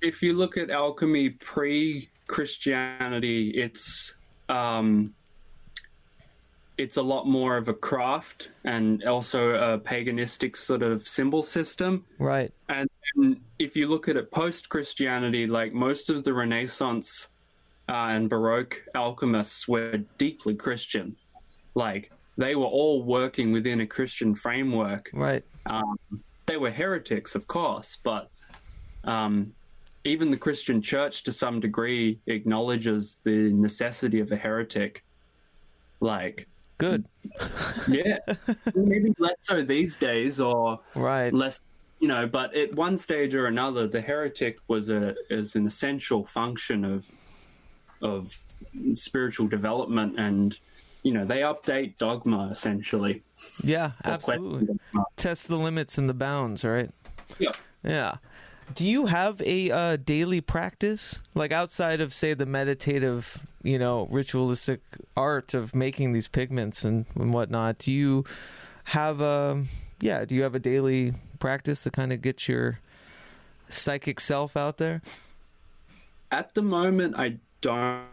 If you look at alchemy pre-Christianity, it's a lot more of a craft and also a paganistic sort of symbol system. Right. And if you look at it post-Christianity, like most of the Renaissance and Baroque alchemists were deeply Christian. Like, they were all working within a Christian framework. Right. They were heretics, of course, but even the Christian church, to some degree, acknowledges the necessity of a heretic. Like, good. Yeah. Maybe less so these days, or less, you know, but at one stage or another, the heretic is an essential function of spiritual development, and, you know, they update dogma, essentially. Yeah, absolutely. Test the limits and the bounds, right? Yeah. Yeah. Do you have a daily practice, like outside of, say, the meditative, you know, ritualistic art of making these pigments and whatnot? Do you have a daily practice to kind of get your psychic self out there? At the moment, I don't,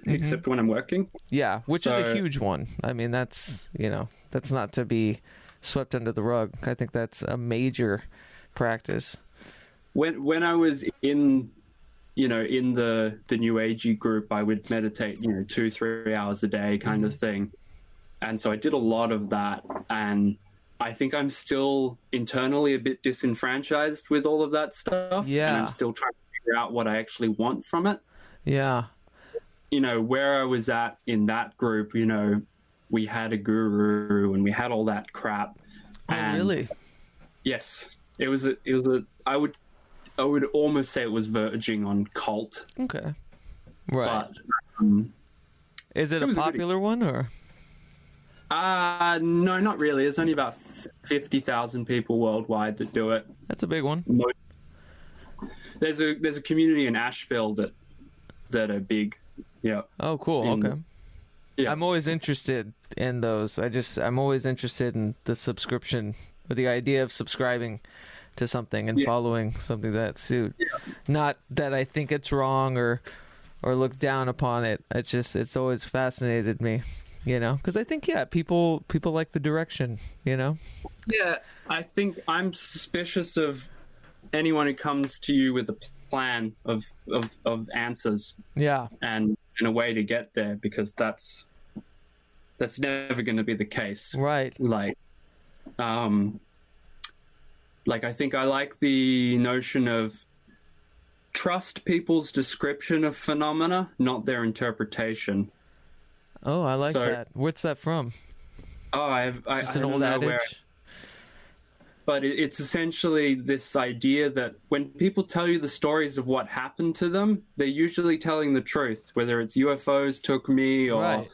except when I'm working. Yeah, which is a huge one. I mean, that's, you know, that's not to be swept under the rug. I think that's a major practice. When I was in the New Agey group, I would meditate, 2-3 hours a day kind of thing. And so I did a lot of that. And I think I'm still internally a bit disenfranchised with all of that stuff. Yeah. And I'm still trying to figure out what I actually want from it. Yeah. Where I was at in that group, we had a guru and we had all that crap. Oh, really? Yes. I would almost say it was verging on cult. Okay. Right. But, is it a popular one, or? No, not really. There's only about 50,000 people worldwide that do it. That's a big one. There's a community in Asheville that are big. Yeah. Oh, cool. Okay. Yeah. I'm always interested in those. I'm always interested in the subscription, or the idea of subscribing to something and following something that suit. Yeah. Not that I think it's wrong or look down upon it. It's always fascinated me, because I think people like the direction, Yeah, I think I'm suspicious of anyone who comes to you with a plan of answers. Yeah. And a way to get there, because that's never going to be the case. Right. I think I like the notion of trust people's description of phenomena, not their interpretation. Oh, I like that. What's that from? Oh, Just an old adage. But it's essentially this idea that when people tell you the stories of what happened to them, they're usually telling the truth, whether it's UFOs took me or, right.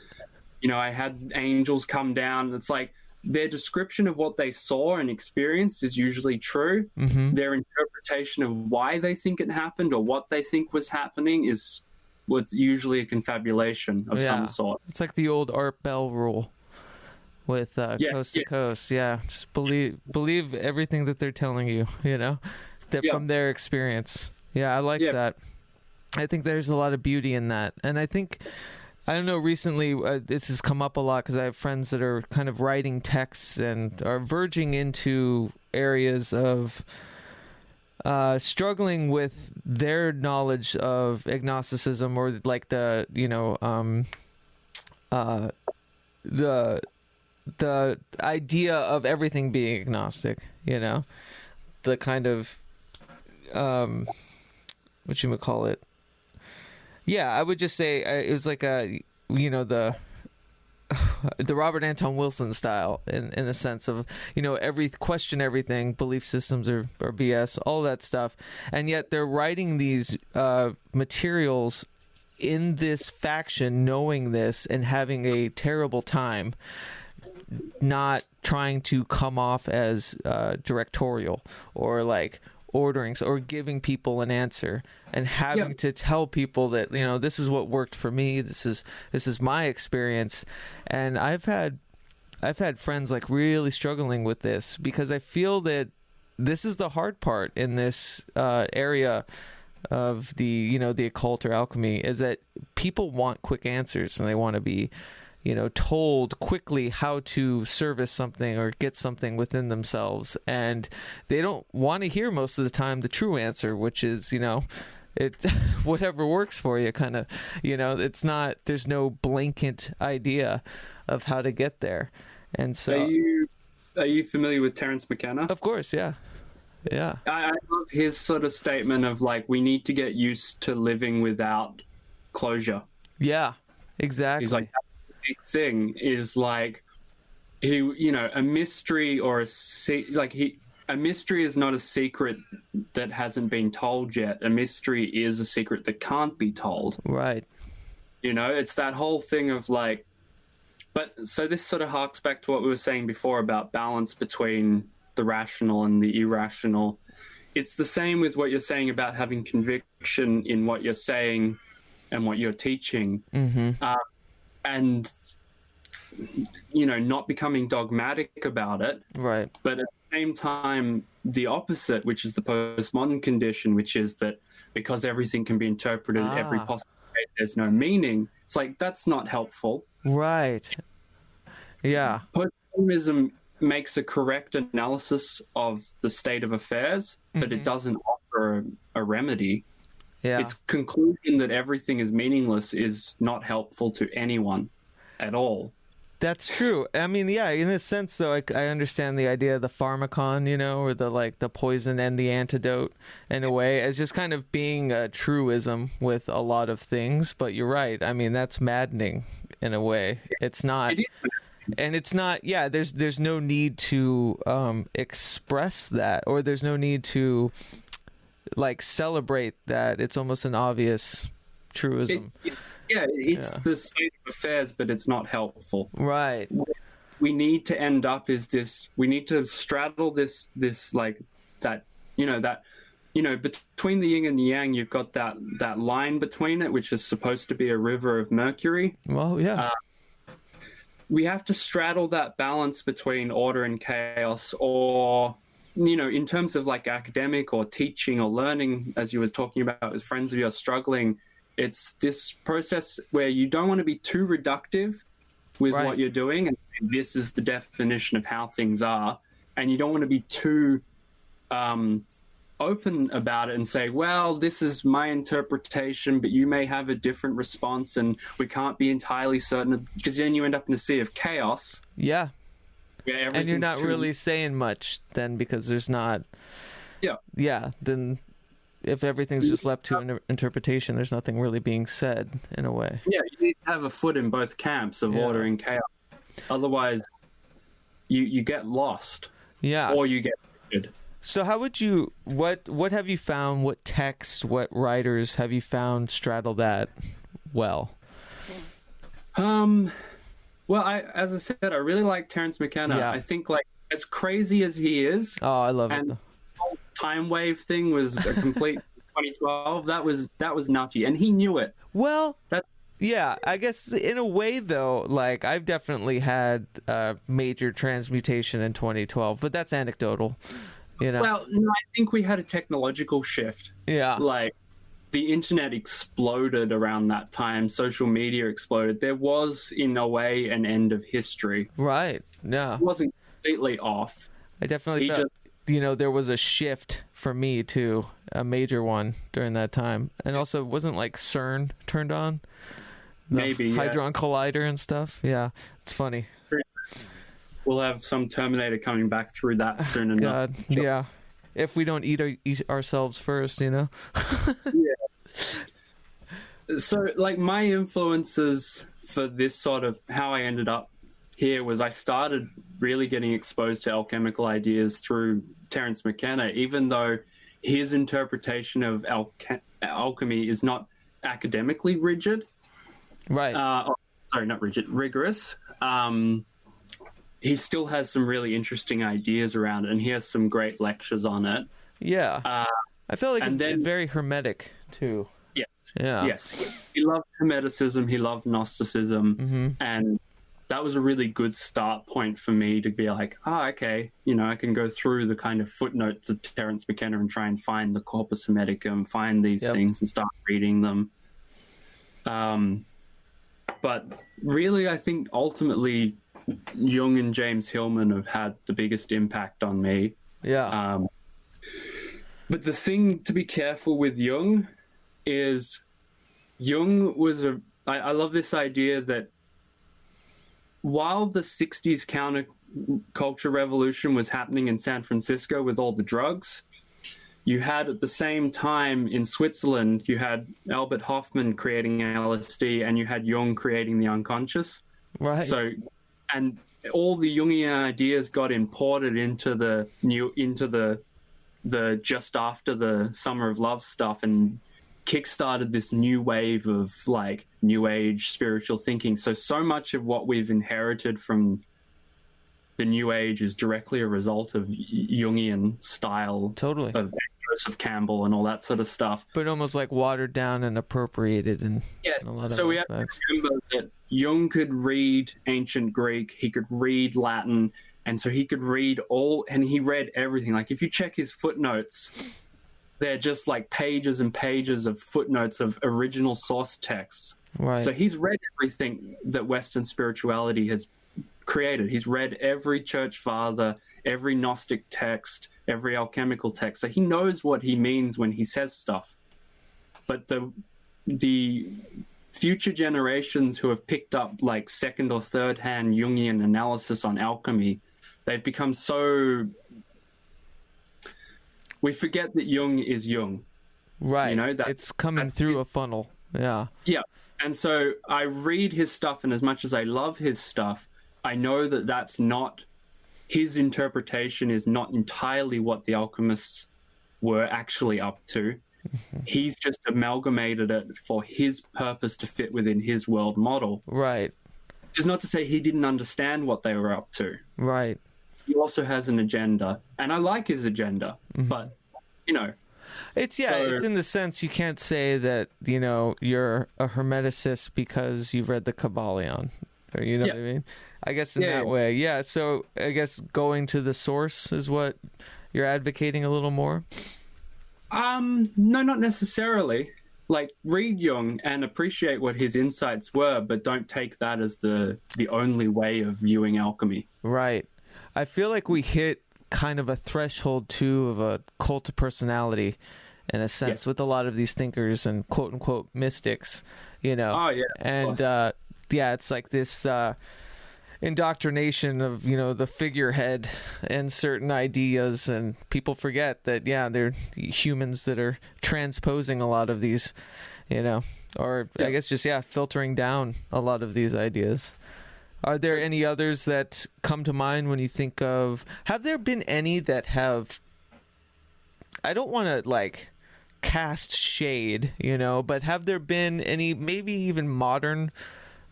I had angels come down. It's like their description of what they saw and experienced is usually true. Mm-hmm. Their interpretation of why they think it happened or what they think was happening is what's usually a confabulation of some sort. It's like the old Art Bell rule with Coast to Coast. Yeah, just believe everything that they're telling you, from their experience. Yeah, I like that. I think there's a lot of beauty in that. And I think, I don't know, recently this has come up a lot because I have friends that are kind of writing texts and are verging into areas of struggling with their knowledge of agnosticism, or like the idea of everything being agnostic, the kind of what you would call it. Yeah, I would just say it was like the Robert Anton Wilson style, in a sense of, question everything, belief systems are BS, all that stuff. And yet they're writing these materials in this faction, knowing this and having a terrible time, not trying to come off as directorial or like ordering or giving people an answer, and having to tell people that, this is what worked for me, this is my experience. And I've had friends like really struggling with this, because I feel that this is the hard part in this area of the the occult or alchemy, is that people want quick answers, and they want to be told quickly how to service something or get something within themselves. And they don't want to hear most of the time the true answer, which is, it whatever works for you, kind of, it's not, there's no blanket idea of how to get there. And so are you familiar with Terence McKenna? Of course. Yeah. I love his sort of statement of like, we need to get used to living without closure. Yeah, exactly. He's like, big thing is like, a mystery or a mystery is not a secret that hasn't been told yet. A mystery is a secret that can't be told. Right. It's that whole thing of like, but so this sort of harks back to what we were saying before about balance between the rational and the irrational. It's the same with what you're saying about having conviction in what you're saying and what you're teaching. Mm-hmm. And not becoming dogmatic about it, right? But at the same time, the opposite, which is the postmodern condition, which is that because everything can be interpreted every possible way, there's no meaning. It's like, that's not helpful, right? Yeah. Postmodernism makes a correct analysis of the state of affairs, but it doesn't offer a remedy. Yeah. Its conclusion that everything is meaningless is not helpful to anyone at all. That's true. I mean, yeah, in a sense, though, I understand the idea of the pharmacon, or the poison and the antidote, in a way, as just kind of being a truism with a lot of things. But you're right. I mean, that's maddening in a way. It's not. It is. And it's not. Yeah, there's no need to express that, or there's no need to like celebrate that. It's almost an obvious truism. It's the state of affairs, but it's not helpful. Right. We need to end up we need to straddle this like that, between the yin and the yang, you've got that line between it, which is supposed to be a river of mercury. Well, yeah. We have to straddle that balance between order and chaos, or in terms of like academic or teaching or learning, as you were talking about with friends of yours struggling, it's this process where you don't want to be too reductive with what you're doing, and this is the definition of how things are, and you don't want to be too open about it and say, well, this is my interpretation, but you may have a different response, and we can't be entirely certain, because then you end up in a sea of chaos. Yeah. And you're not really saying much then, because there's not. Yeah. Then if everything's just left to interpretation, there's nothing really being said in a way. Yeah, you need to have a foot in both camps of order and chaos. Otherwise, you get lost. Yeah. Or you get rigid. So how would you, what have you found, what texts, what writers have you found straddle that well? Well, as I said, I really like Terence McKenna. Yeah. I think, like, as crazy as he is, oh, I love it. The whole time wave thing was a complete 2012. That was nutty, and he knew it. Well, yeah, I guess in a way, though, like, I've definitely had major transmutation in 2012, but that's anecdotal. Well, no, I think we had a technological shift. Yeah. Like, the internet exploded around that time. Social media exploded. There was, in a way, an end of history. Right. Yeah. It wasn't completely off. I definitely felt, there was a shift for me, too. A major one during that time. And also, wasn't, like, CERN turned on? Maybe, Hadron Collider and stuff. Yeah. It's funny. We'll have some Terminator coming back through that soon enough. God, yeah. If we don't eat ourselves first, Yeah. So, like, my influences for this sort of how I ended up here was I started really getting exposed to alchemical ideas through Terence McKenna, even though his interpretation of alchemy is not academically rigid. Right. Sorry, not rigid, rigorous. He still has some really interesting ideas around it, and he has some great lectures on it. Yeah. I feel like it's very hermetic, too. Yes. Yeah. Yes. He loved Hermeticism, he loved Gnosticism, and that was a really good start point for me to be like, okay, I can go through the kind of footnotes of Terence McKenna and try and find the Corpus Hermeticum, find these things and start reading them. But really, I think ultimately Jung and James Hillman have had the biggest impact on me. Yeah. But the thing to be careful with Jung is Jung was I love this idea that while the 60s counterculture revolution was happening in San Francisco with all the drugs, you had at the same time in Switzerland, you had Albert Hoffman creating LSD and you had Jung creating the unconscious. Right. So, and all the Jungian ideas got imported into the just after the Summer of Love stuff and kickstarted this new wave of like new age spiritual thinking. So much of what we've inherited from the new age is directly a result of Jungian style. Totally. Of Joseph Campbell and all that sort of stuff. But almost like watered down and appropriated in a lot of so we aspects. have to remember that Jung could read ancient Greek, he could read Latin, and so he could read and he read everything. Like if you check his footnotes, they're just like pages and pages of footnotes of original source texts. Right. So he's read everything that Western spirituality has created. He's read every church father, every Gnostic text, every alchemical text. So he knows what he means when he says stuff. But the future generations who have picked up like second or third hand Jungian analysis on alchemy, they've become so... We forget that Jung is Jung. Right. It's coming through a funnel. Yeah. Yeah. And so I read his stuff, and as much as I love his stuff, I know that that's not... His interpretation is not entirely what the alchemists were actually up to. He's just amalgamated it for his purpose to fit within his world model. Right. Which is not to say he didn't understand what they were up to. Right. He also has an agenda, and I like his agenda, but, It's in the sense you can't say that, you're a Hermeticist because you've read the Kybalion, or what I mean? I guess in that way. Yeah, so I guess going to the source is what you're advocating a little more? No, not necessarily. Like, read Jung and appreciate what his insights were, but don't take that as the only way of viewing alchemy. Right. I feel like we hit kind of a threshold, too, of a cult of personality, in a sense, with a lot of these thinkers and quote-unquote mystics, Oh, yeah. And, it's like this... indoctrination of the figurehead and certain ideas, and people forget that they're humans that are transposing a lot of these, or I guess just filtering down a lot of these ideas. Are there any others that come to mind when you think of... Have there been any that have... I don't want to like cast shade, but have there been any, maybe even modern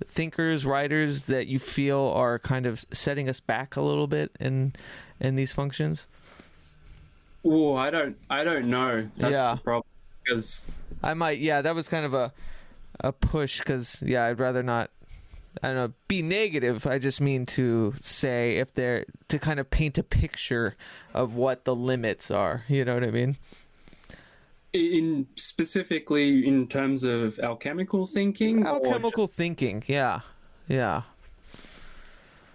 thinkers, writers that you feel are kind of setting us back a little bit in these functions? Oh, I don't know. That's the problem, because I might. Yeah, that was kind of a push, because I'd rather not. I don't know, be negative. I just mean to say if they're to kind of paint a picture of what the limits are. You know what I mean? In specifically in terms of alchemical thinking? Alchemical thinking, yeah.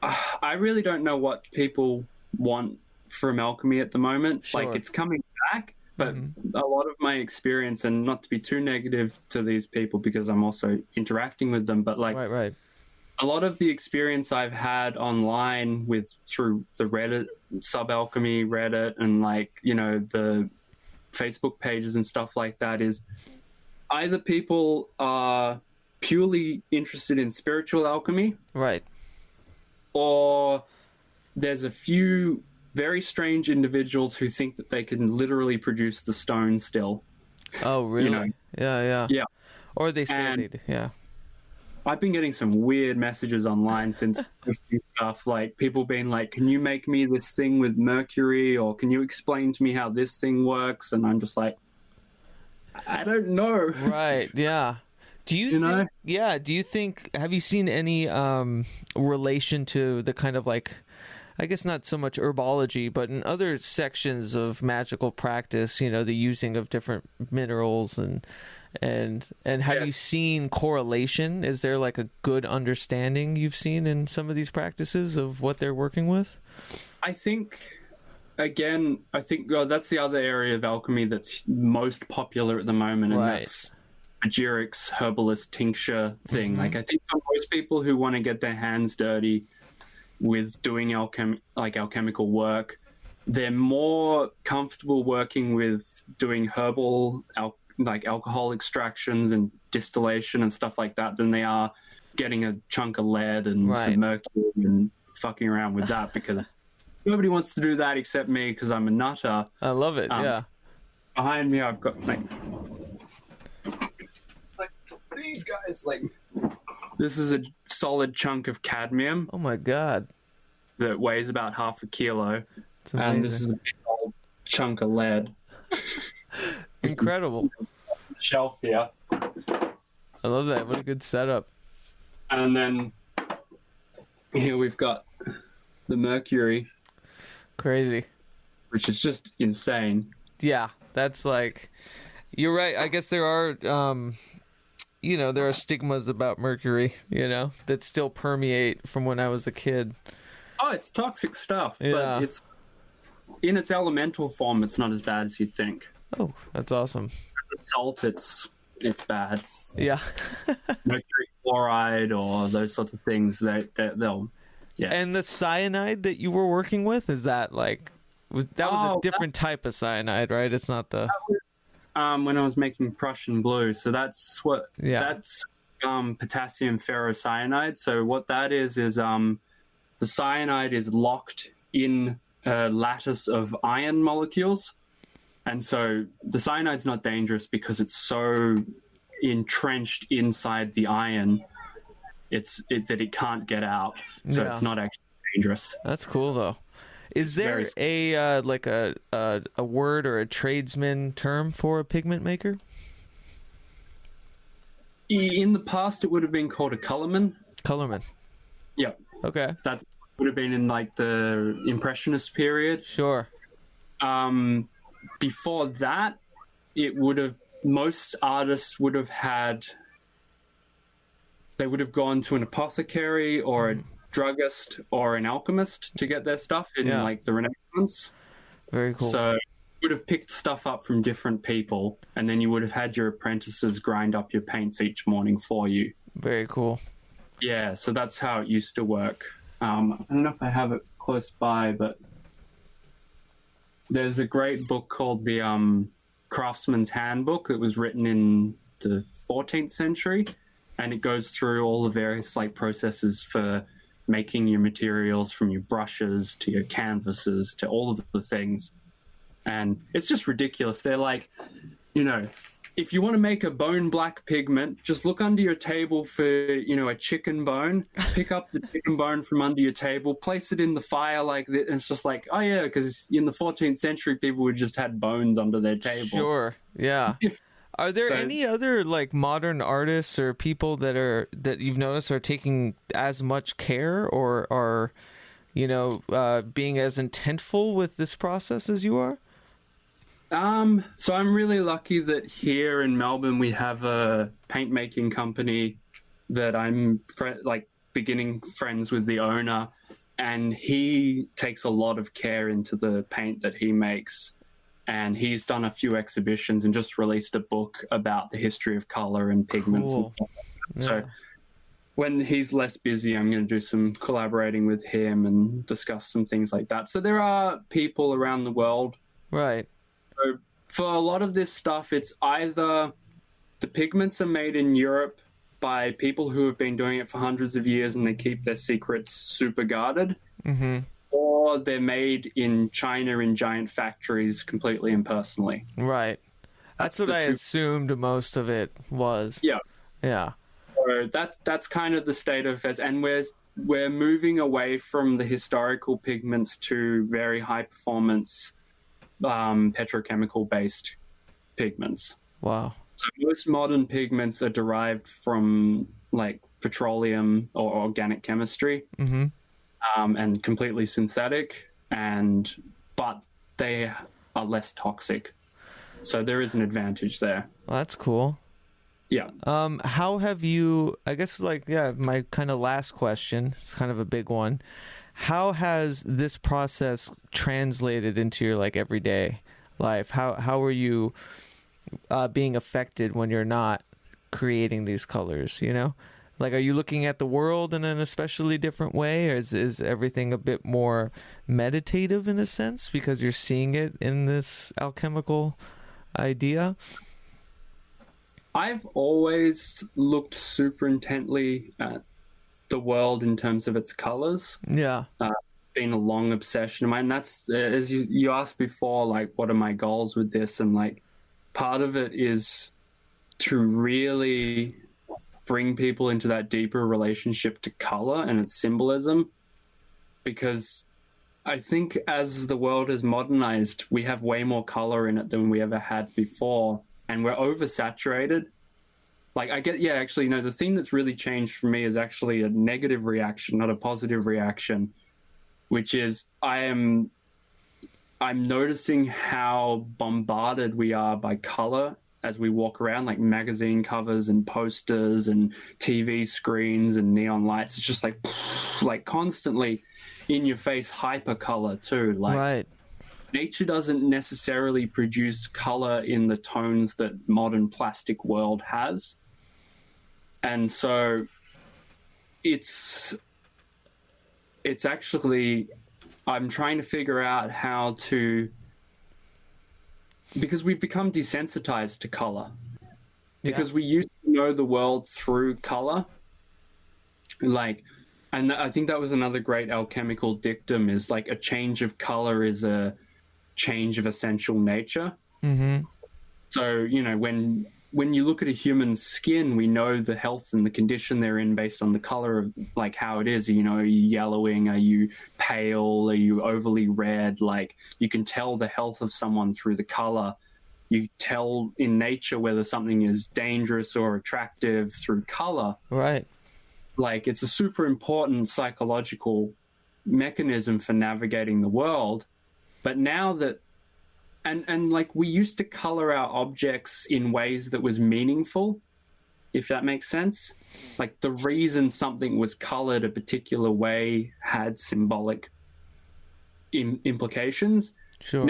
I really don't know what people want from alchemy at the moment. Sure. Like, it's coming back, but a lot of my experience, and not to be too negative to these people because I'm also interacting with them, but like right. A lot of the experience I've had online through the Reddit, sub-alchemy Reddit, and the Facebook pages and stuff like that is either people are purely interested in spiritual alchemy, right, or there's a few very strange individuals who think that they can literally produce the stone still. Oh, really? You know? Yeah. Or they say they do. Yeah. I've been getting some weird messages online since posting stuff, like people being like, can you make me this thing with mercury, or can you explain to me how this thing works? And I'm just like, I don't know. Right, yeah. Do you know? Yeah, do you think, have you seen any relation to the kind of like, I guess not so much herbology, but in other sections of magical practice, you know, the using of different minerals and have you seen correlation? Is there like a good understanding you've seen in some of these practices of what they're working with? I think that's the other area of alchemy that's most popular at the moment, and that's Pragmagick's herbalist tincture thing. Like, I think for most people who want to get their hands dirty with doing alchemical work, they're more comfortable working with doing herbal alcohol extractions and distillation and stuff like that than they are getting a chunk of lead and some mercury and fucking around with that, because nobody wants to do that except me, because I'm a nutter. I love it. Yeah. Behind me, I've got like these guys. Like, this is a solid chunk of cadmium. Oh my god. That weighs about half a kilo, and this is a big old chunk of lead. Incredible. Shelf here. I love that. What a good setup. And then here we've got the mercury. Crazy. Which is just insane. Yeah, that's like, you're right. I guess there are, there are stigmas about mercury, that still permeate from when I was a kid. Oh, it's toxic stuff. Yeah. But it's in its elemental form, it's not as bad as you'd think. Oh, that's awesome. The salt, it's bad. Yeah. Mercury chloride or those sorts of things, they'll. Yeah. And the cyanide that you were working with, is that like, was a different type of cyanide, right? It's not the. That was, when I was making Prussian blue, so that's what. Yeah. That's potassium ferrocyanide. So what that is the cyanide is locked in a lattice of iron molecules. And so the cyanide's not dangerous because it's so entrenched inside the iron that it can't get out. So it's not actually dangerous. That's cool, though. Is there a word or a tradesman term for a pigment maker? In the past, it would have been called a colorman. Colorman. Yeah. Okay. That would have been in like the Impressionist period. Sure. Before that, most artists would have gone to an apothecary or a druggist or an alchemist to get their stuff in like the Renaissance. Very cool. So you would have picked stuff up from different people, and then you would have had your apprentices grind up your paints each morning for you. Very cool. Yeah, so that's how it used to work. I don't know if I have it close by, but there's a great book called the Craftsman's Handbook that was written in the 14th century, and it goes through all the various like processes for making your materials, from your brushes to your canvases to all of the things. And it's just ridiculous. They're like, if you want to make a bone black pigment, just look under your table for, a chicken bone, pick up the chicken bone from under your table, place it in the fire like this. And it's just like, oh yeah, because in the 14th century, people would just had bones under their table. Sure. Yeah. Are there any other like modern artists or people that you've noticed are taking as much care or are, being as intentful with this process as you are? So I'm really lucky that here in Melbourne we have a paint making company that I'm beginning friends with the owner, and he takes a lot of care into the paint that he makes. And he's done a few exhibitions and just released a book about the history of color and pigments and stuff like that. Yeah. So when he's less busy, I'm going to do some collaborating with him and discuss some things like that. So there are people around the world. Right. So for a lot of this stuff, it's either the pigments are made in Europe by people who have been doing it for hundreds of years and they keep their secrets super guarded, or they're made in China in giant factories completely impersonally. Right. That's what I assumed most of it was. Yeah. Yeah. So that's kind of the state of affairs, and we're moving away from the historical pigments to very high performance petrochemical based pigments. Wow. So most modern pigments are derived from like petroleum or organic chemistry, and completely synthetic, but they are less toxic. So there is an advantage there. Well, that's cool. Yeah. How have you, I guess, my kind of last question, it's kind of a big one. How has this process translated into your everyday life? How are you being affected when you're not creating these colors, are you looking at the world in an especially different way, or is everything a bit more meditative in a sense because you're seeing it in this alchemical idea? I've always looked super intently at the world in terms of its colors. Yeah. It's been a long obsession of mine. That's, as you asked before, what are my goals with this? And part of it is to really bring people into that deeper relationship to color and its symbolism, because I think as the world has modernized, we have way more color in it than we ever had before, and we're oversaturated. The thing that's really changed for me is actually a negative reaction, not a positive reaction, which is I'm noticing how bombarded we are by color as we walk around, magazine covers and posters and TV screens and neon lights. It's just constantly in your face hyper color too. Right. Nature doesn't necessarily produce color in the tones that modern plastic world has. And so it's actually, I'm trying to figure out how to, because we've become desensitized to color. Because we used to know the world through color. And I think that was another great alchemical dictum, is a change of color is a change of essential nature. So, when you look at a human's skin, we know the health and the condition they're in based on the color of how it is. Are you yellowing? Are you pale? Are you overly red? You can tell the health of someone through the color. You tell in nature whether something is dangerous or attractive through color. Right. It's a super important psychological mechanism for navigating the world. But now that, and we used to color our objects in ways that was meaningful, if that makes sense. The reason something was colored a particular way had symbolic implications. Sure.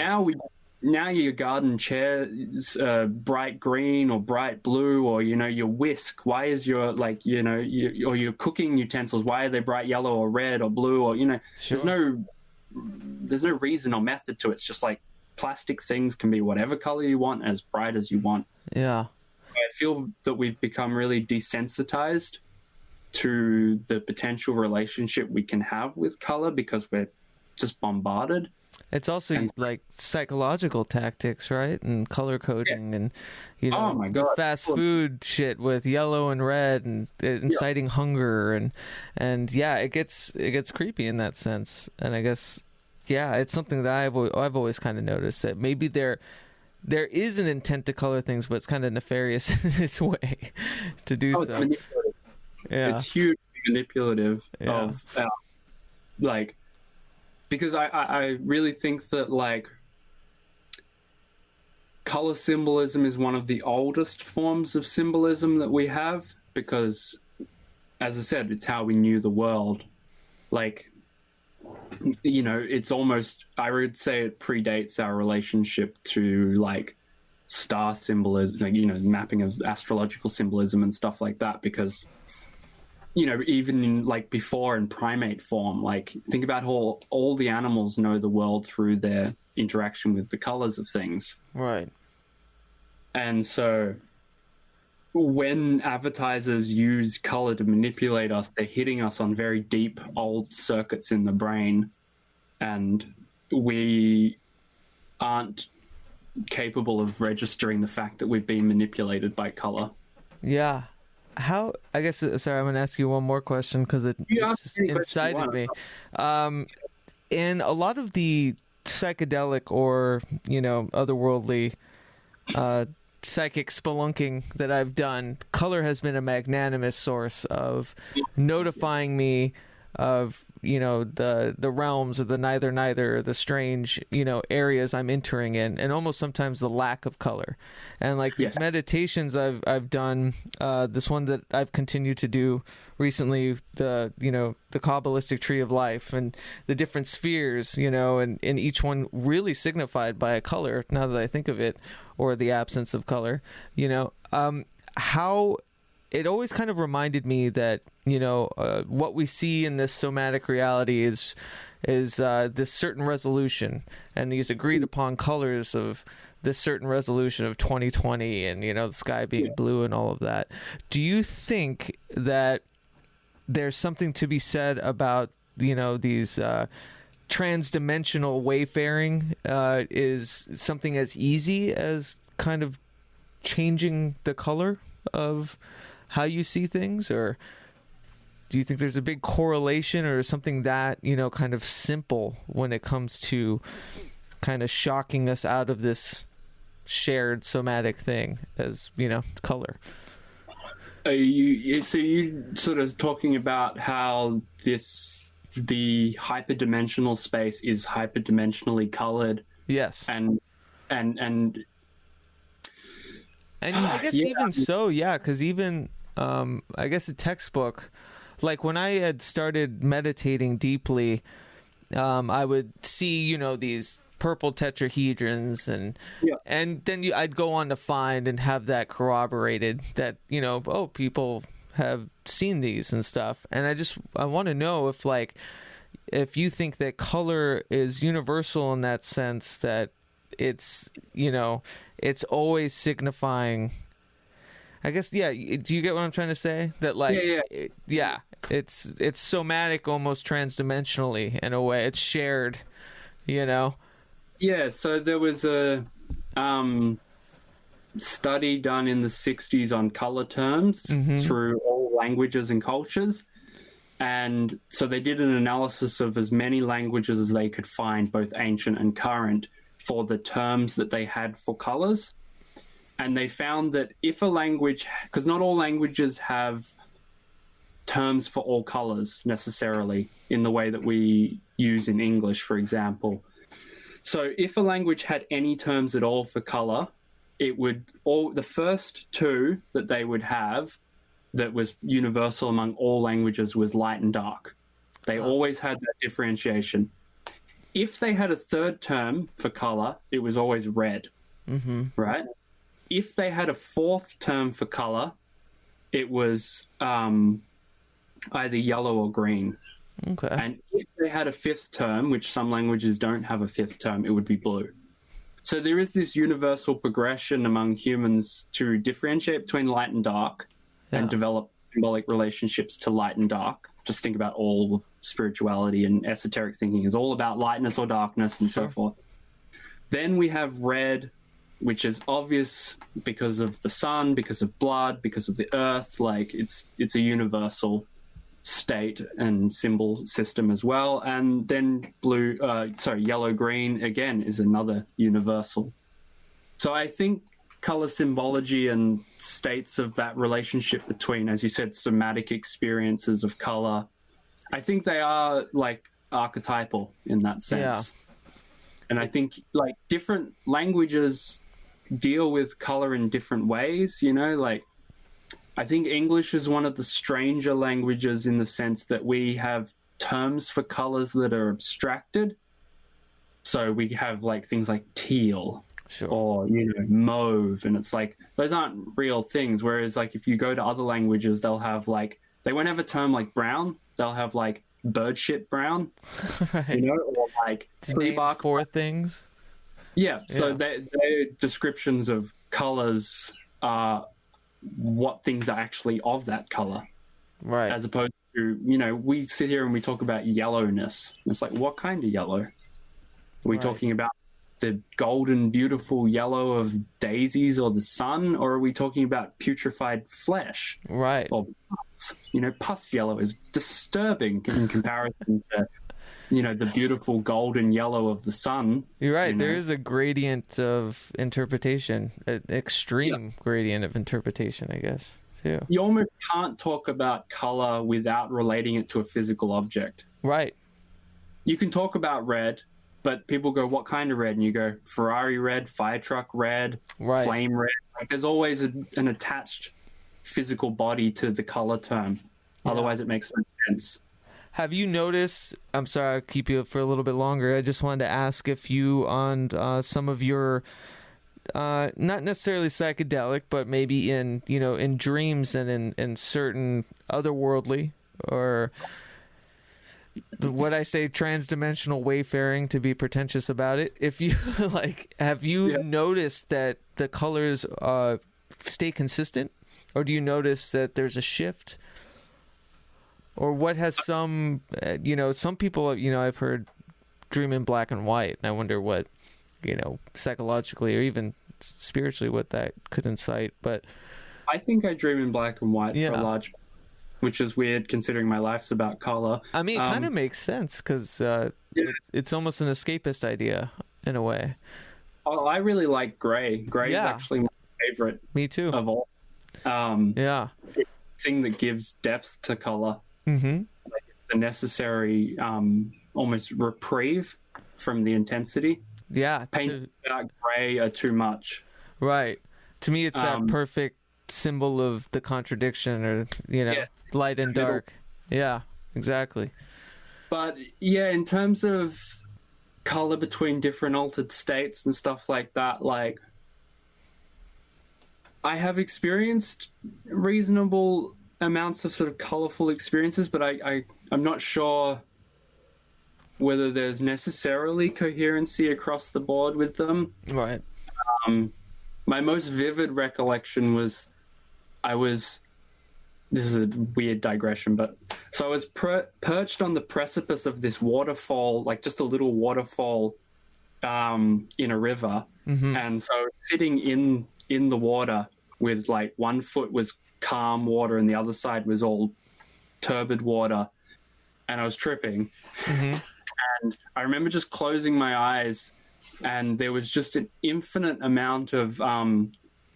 Now your garden chair is bright green or bright blue, or your whisk. Why is your or your cooking utensils? Why are they bright yellow or red or blue? Or sure. There's no reason or method to it. It's just plastic things can be whatever color you want, as bright as you want. Yeah. I feel that we've become really desensitized to the potential relationship we can have with color because we're just bombarded. It's also psychological tactics, right? And color coding, and oh my God, the fast food shit with yellow and red and inciting hunger, and it gets creepy in that sense. And I guess it's something that I've always kind of noticed, that maybe there is an intent to color things, but it's kind of nefarious in its way to do so. It's hugely manipulative because I really think that color symbolism is one of the oldest forms of symbolism that we have, because, as I said, it's how we knew the world. It's almost, I would say it predates our relationship to star symbolism, mapping of astrological symbolism and stuff like that, because even in before in primate form, think about how all the animals know the world through their interaction with the colors of things. Right. And so when advertisers use color to manipulate us, they're hitting us on very deep old circuits in the brain, and we aren't capable of registering the fact that we've been manipulated by color. Yeah. How, I guess, sorry, I'm going to ask you one more question because it just incited me. In a lot of the psychedelic or, otherworldly psychic spelunking that I've done, color has been a magnanimous source of notifying me of the realms of the neither, the strange areas I'm entering in, and almost sometimes the lack of color. And like these meditations I've done, this one that I've continued to do recently, the Kabbalistic tree of life and the different spheres, and each one really signified by a color, now that I think of it, or the absence of color. How it always kind of reminded me that what we see in this somatic reality is this certain resolution and these agreed upon colors of this certain resolution of 2020 and the sky being blue and all of that. Do you think that there's something to be said about these trans-dimensional wayfaring is something as easy as kind of changing the color of how you see things? Or do you think there's a big correlation or something that kind of simple when it comes to kind of shocking us out of this shared somatic thing as color? So you sort of talking about how the hyperdimensional space is hyperdimensionally colored. Yes. And I guess even so, because even I guess a textbook, like when I had started meditating deeply, I would see these purple tetrahedrons, and then I'd go on to find and have that corroborated that people have seen these and stuff. And I want to know if you think that color is universal in that sense, that it's it's always signifying, I guess. Do you get what I'm trying to say? That it's somatic, almost transdimensionally in a way. It's shared, Yeah, so there was a study done in the 60s on color terms through all languages and cultures. And so they did an analysis of as many languages as they could find, both ancient and current, for the terms that they had for colors. And they found that if a language, because not all languages have terms for all colors necessarily in the way that we use in English, for example. So if a language had any terms at all for color, the first two that they would have that was universal among all languages was light and dark. They always had that differentiation. If they had a third term for color, it was always red, right? If they had a fourth term for color, it was either yellow or green. Okay. And if they had a fifth term, which some languages don't have a fifth term, it would be blue. So there is this universal progression among humans to differentiate between light and dark and develop symbolic relationships to light and dark. Just think about all spirituality and esoteric thinking is all about lightness or darkness and so forth. Then we have red, which is obvious because of the sun, because of blood, because of the earth. Like it's a universal state and symbol system as well. And then yellow, green again is another universal. So I think color symbology and states of that relationship between, as you said, somatic experiences of color, I think they are like archetypal in that sense. Yeah. And I think like different languages deal with color in different ways, like I think English is one of the stranger languages in the sense that we have terms for colors that are abstracted. So we have like things like teal or, mauve, and it's like those aren't real things. Whereas like if you go to other languages, they'll have like, they won't have a term like brown. They'll have like bird shit brown, right. Or like tree bark for things. Yeah. So their descriptions of colors are what things are actually of that color. Right. As opposed to, you know, we sit here and we talk about yellowness. It's like, what kind of yellow? Are we talking about the golden, beautiful yellow of daisies or the sun, or are we talking about putrefied flesh? Right. Or pus? You know, pus yellow is disturbing in comparison to, you know, the beautiful golden yellow of the sun. You're right. You know? There is a gradient of interpretation, an extreme gradient of interpretation, I guess, too. You almost can't talk about color without relating it to a physical object. Right. You can talk about red, but people go, what kind of red? And you go, Ferrari red, fire truck red, flame red. Like, there's always an attached physical body to the color term. Yeah. Otherwise, it makes no sense. Have you noticed, I'm sorry, I'll keep you for a little bit longer. I just wanted to ask if you, on some of your, not necessarily psychedelic, but maybe in, you know, in dreams and in certain otherworldly or what I say transdimensional wayfaring, to be pretentious about it. If you like, have you noticed that the colors stay consistent, or do you notice that there's a shift? Or what has some, you know, some people, you know, I've heard dream in black and white, and I wonder what, you know, psychologically or even spiritually what that could incite. But I think I dream in black and white for a large, which is weird considering my life's about color. I mean, it kind of makes sense because it's almost an escapist idea in a way. Oh, I really like gray. Gray is actually my favorite. Me too. Of all. Yeah. Thing that gives depth to color. Mm-hmm. Like, it's the necessary almost reprieve from the intensity. Yeah. Paint without gray are too much. Right. To me, it's that perfect symbol of the contradiction, or, you know, light and dark. Yeah, exactly. But yeah, in terms of color between different altered states and stuff like that, like, I have experienced reasonable amounts of sort of colorful experiences, but I'm not sure whether there's necessarily coherency across the board with them. Right. My most vivid recollection was this is a weird digression, but so I was perched on the precipice of this waterfall, like just a little waterfall in a river. Mm-hmm. And so sitting in the water with, like, one foot was calm water and the other side was all turbid water, and I was tripping. Mm-hmm. And I remember just closing my eyes, and there was just an infinite amount of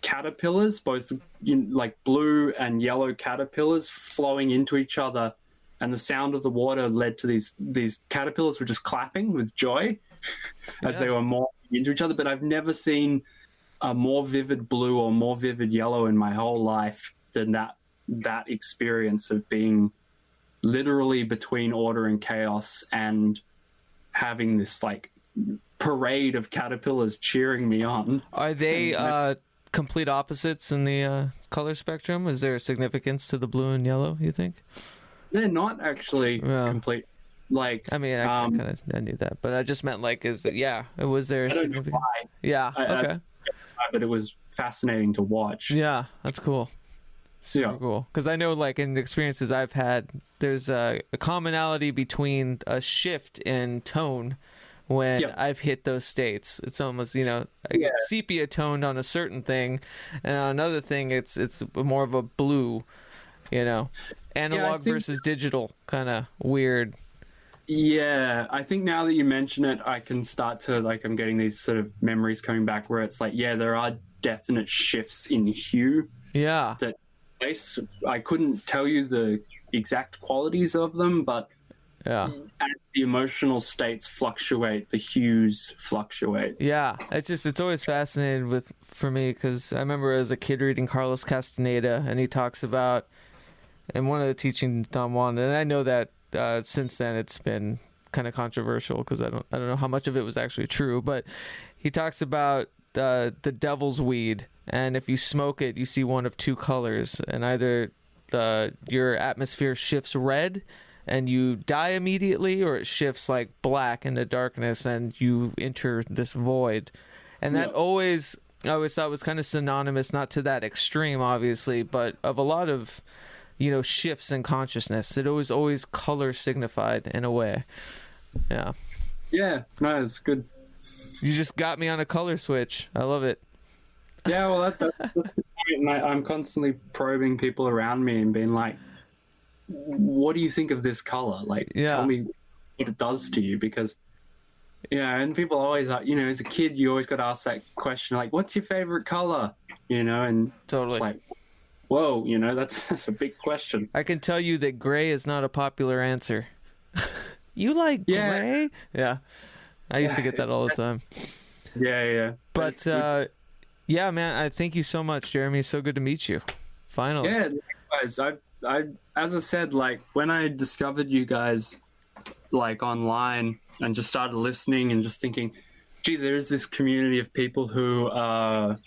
caterpillars, both, you know, like blue and yellow caterpillars flowing into each other, and the sound of the water led to these caterpillars were just clapping with joy as they were morphing into each other. But I've never seen a more vivid blue or more vivid yellow in my whole life than that experience of being literally between order and chaos and having this, like, parade of caterpillars cheering me on. Are they complete opposites in the color spectrum? Is there a significance to the blue and yellow, you think? They're not actually complete. Like, I mean, I knew that, but I just meant, like, was there a significance? Yeah, okay. But it was fascinating to watch. Yeah, that's cool. Super cool. Because I know, like, in the experiences I've had, there's a commonality between a shift in tone when I've hit those states. It's almost, you know, I get sepia toned on a certain thing, and on another thing it's more of a blue, you know, analog versus digital, kind of weird. Yeah, I think now that you mention it, I can start to, like, I'm getting these sort of memories coming back where it's like, there are definite shifts in hue. Yeah. That I couldn't tell you the exact qualities of them, but as the emotional states fluctuate, the hues fluctuate. Yeah, it's always fascinating for me, because I remember as a kid reading Carlos Castaneda, and he talks about, and one of the teachings Don Juan, and I know that since then it's been kind of controversial because I don't know how much of it was actually true, but he talks about the devil's weed, and if you smoke it, you see one of two colors, and either your atmosphere shifts red and you die immediately, or it shifts like black into darkness and you enter this void. And that always I always thought was kind of synonymous, not to that extreme, obviously, but of a lot of, shifts in consciousness. It was always color signified in a way. Yeah. Yeah, no, it's good. You just got me on a color switch. I love it. Yeah, well, that's the point. And I'm constantly probing people around me and being like, what do you think of this color? Like, tell me what it does to you, because and people always like, as a kid you always got to ask that question, like, what's your favorite color? And totally, it's like, whoa, that's a big question. I can tell you that gray is not a popular answer. You like gray? Yeah, I used to get that all the time. Yeah. But yeah, man, I thank you so much, Jeremy. It's so good to meet you finally. Yeah, likewise. I as I said, like, when I discovered you guys like online and just started listening and just thinking, gee, there's this community of people who are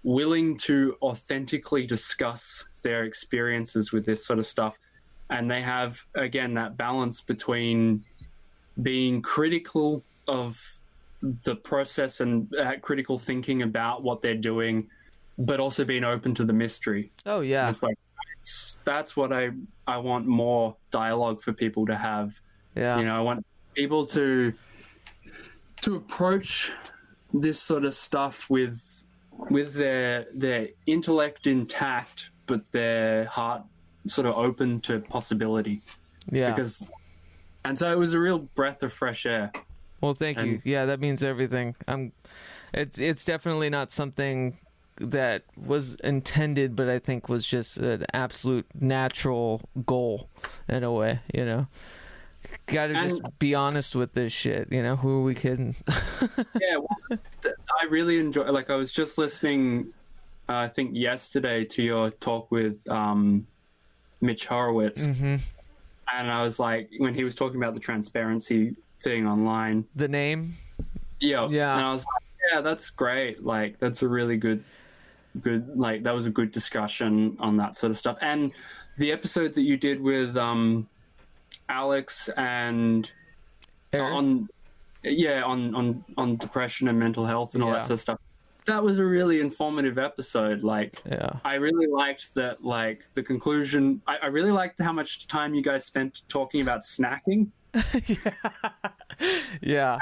willing to authentically discuss their experiences with this sort of stuff, and they have, again, that balance between being critical of the process and critical thinking about what they're doing, but also being open to the mystery. Oh yeah. And it's like, that's what I want more dialogue for people to have. Yeah. I want people to approach this sort of stuff with their intellect intact, but their heart sort of open to possibility. Yeah. And so it was a real breath of fresh air. Well, thank you. Yeah, that means everything. It's definitely not something that was intended, but I think was just an absolute natural goal in a way, Gotta just be honest with this shit, who are we kidding? Yeah, well, I really enjoy, like, I was just listening, I think yesterday, to your talk with Mitch Horowitz, and I was like, when he was talking about the transparency thing online, the name, yeah, and I was like, yeah, that's great, like, that's a really good, like, that was a good discussion on that sort of stuff. And the episode that you did with Alex and on depression and mental health and all that sort of stuff, that was a really informative episode. Like, I really liked that, like, the conclusion. I really liked how much time you guys spent talking about snacking. Yeah.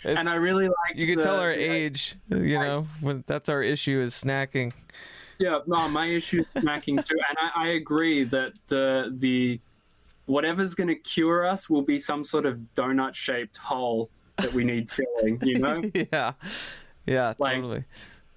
And I really liked, you can tell our age, when that's our issue, is snacking. Yeah, no, my issue is snacking too. And I agree that the whatever's going to cure us will be some sort of donut-shaped hole that we need filling, Yeah, like, totally.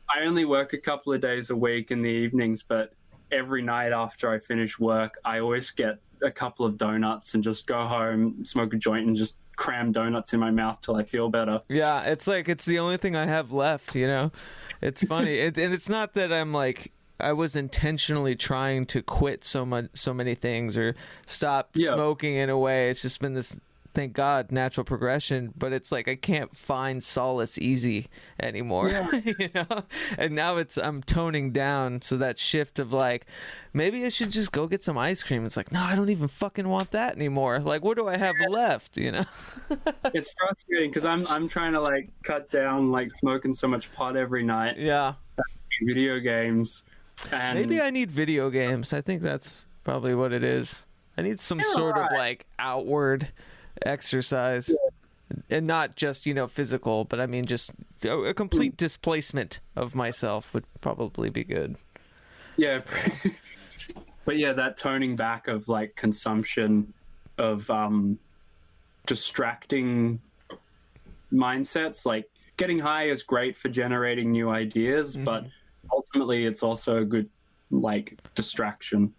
I only work a couple of days a week in the evenings, but every night after I finish work, I always get a couple of donuts and just go home, smoke a joint, and just cram donuts in my mouth till I feel better. Yeah, it's like, it's the only thing I have left, It's funny. And it's not that I'm like, I was intentionally trying to quit so many things or stop smoking in a way. It's just been this, thank God, natural progression, but it's like I can't find solace easy anymore. And now I'm toning down, so that shift of like, maybe I should just go get some ice cream. It's like, no, I don't even fucking want that anymore. Like, what do I have left? It's frustrating because I'm trying to, like, cut down, like, smoking so much pot every night. Yeah. Video games. And maybe I need video games. I think that's probably what it is. I need some sort of, like, outward exercise, and not just physical, but I mean just a complete displacement of myself would probably be good. But yeah, that toning back of, like, consumption of distracting mindsets. Like, getting high is great for generating new ideas, but ultimately it's also a good, like, distraction.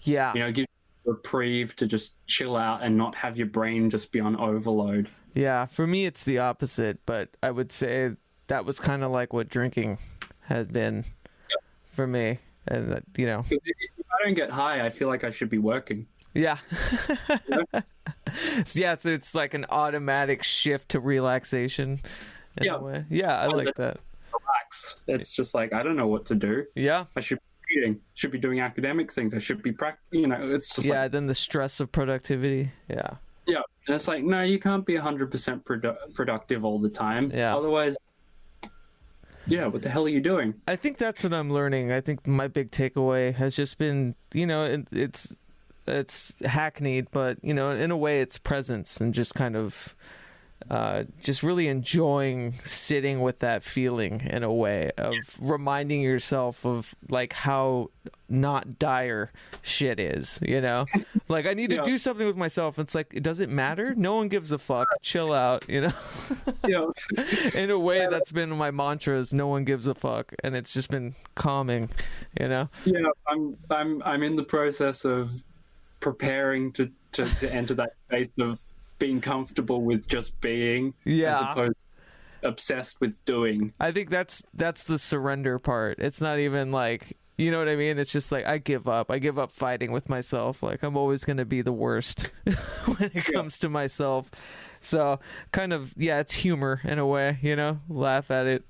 Give reprieve to just chill out and not have your brain just be on overload. Yeah, for me it's the opposite, but I would say that was kind of like what drinking has been for me. And that, if I don't get high, I feel like I should be working. Yeah. So it's like an automatic shift to relaxation in a way. Yeah, I like that. Relax. It's just like, I don't know what to do. Yeah. I should reading, should be doing academic things, I should be it's just then the stress of productivity. And it's like, no, you can't be 100% productive all the time. Otherwise yeah, what the hell are you doing? I think that's what I'm learning. I think my big takeaway has just been, it's hackneyed, but in a way it's presence, and just kind of just really enjoying sitting with that feeling in a way of reminding yourself of like how not dire shit is, like I need to do something with myself. It's like, does it matter? No one gives a fuck. Chill out, In a way, that's been my mantra, is no one gives a fuck, and it's just been calming, Yeah, I'm in the process of preparing to enter that space of being comfortable with just being, as opposed to obsessed with doing. I think that's the surrender part. It's not even like, you know what I mean? It's just like, I give up fighting with myself. Like, I'm always going to be the worst when it comes to myself. So kind of, it's humor in a way, laugh at it.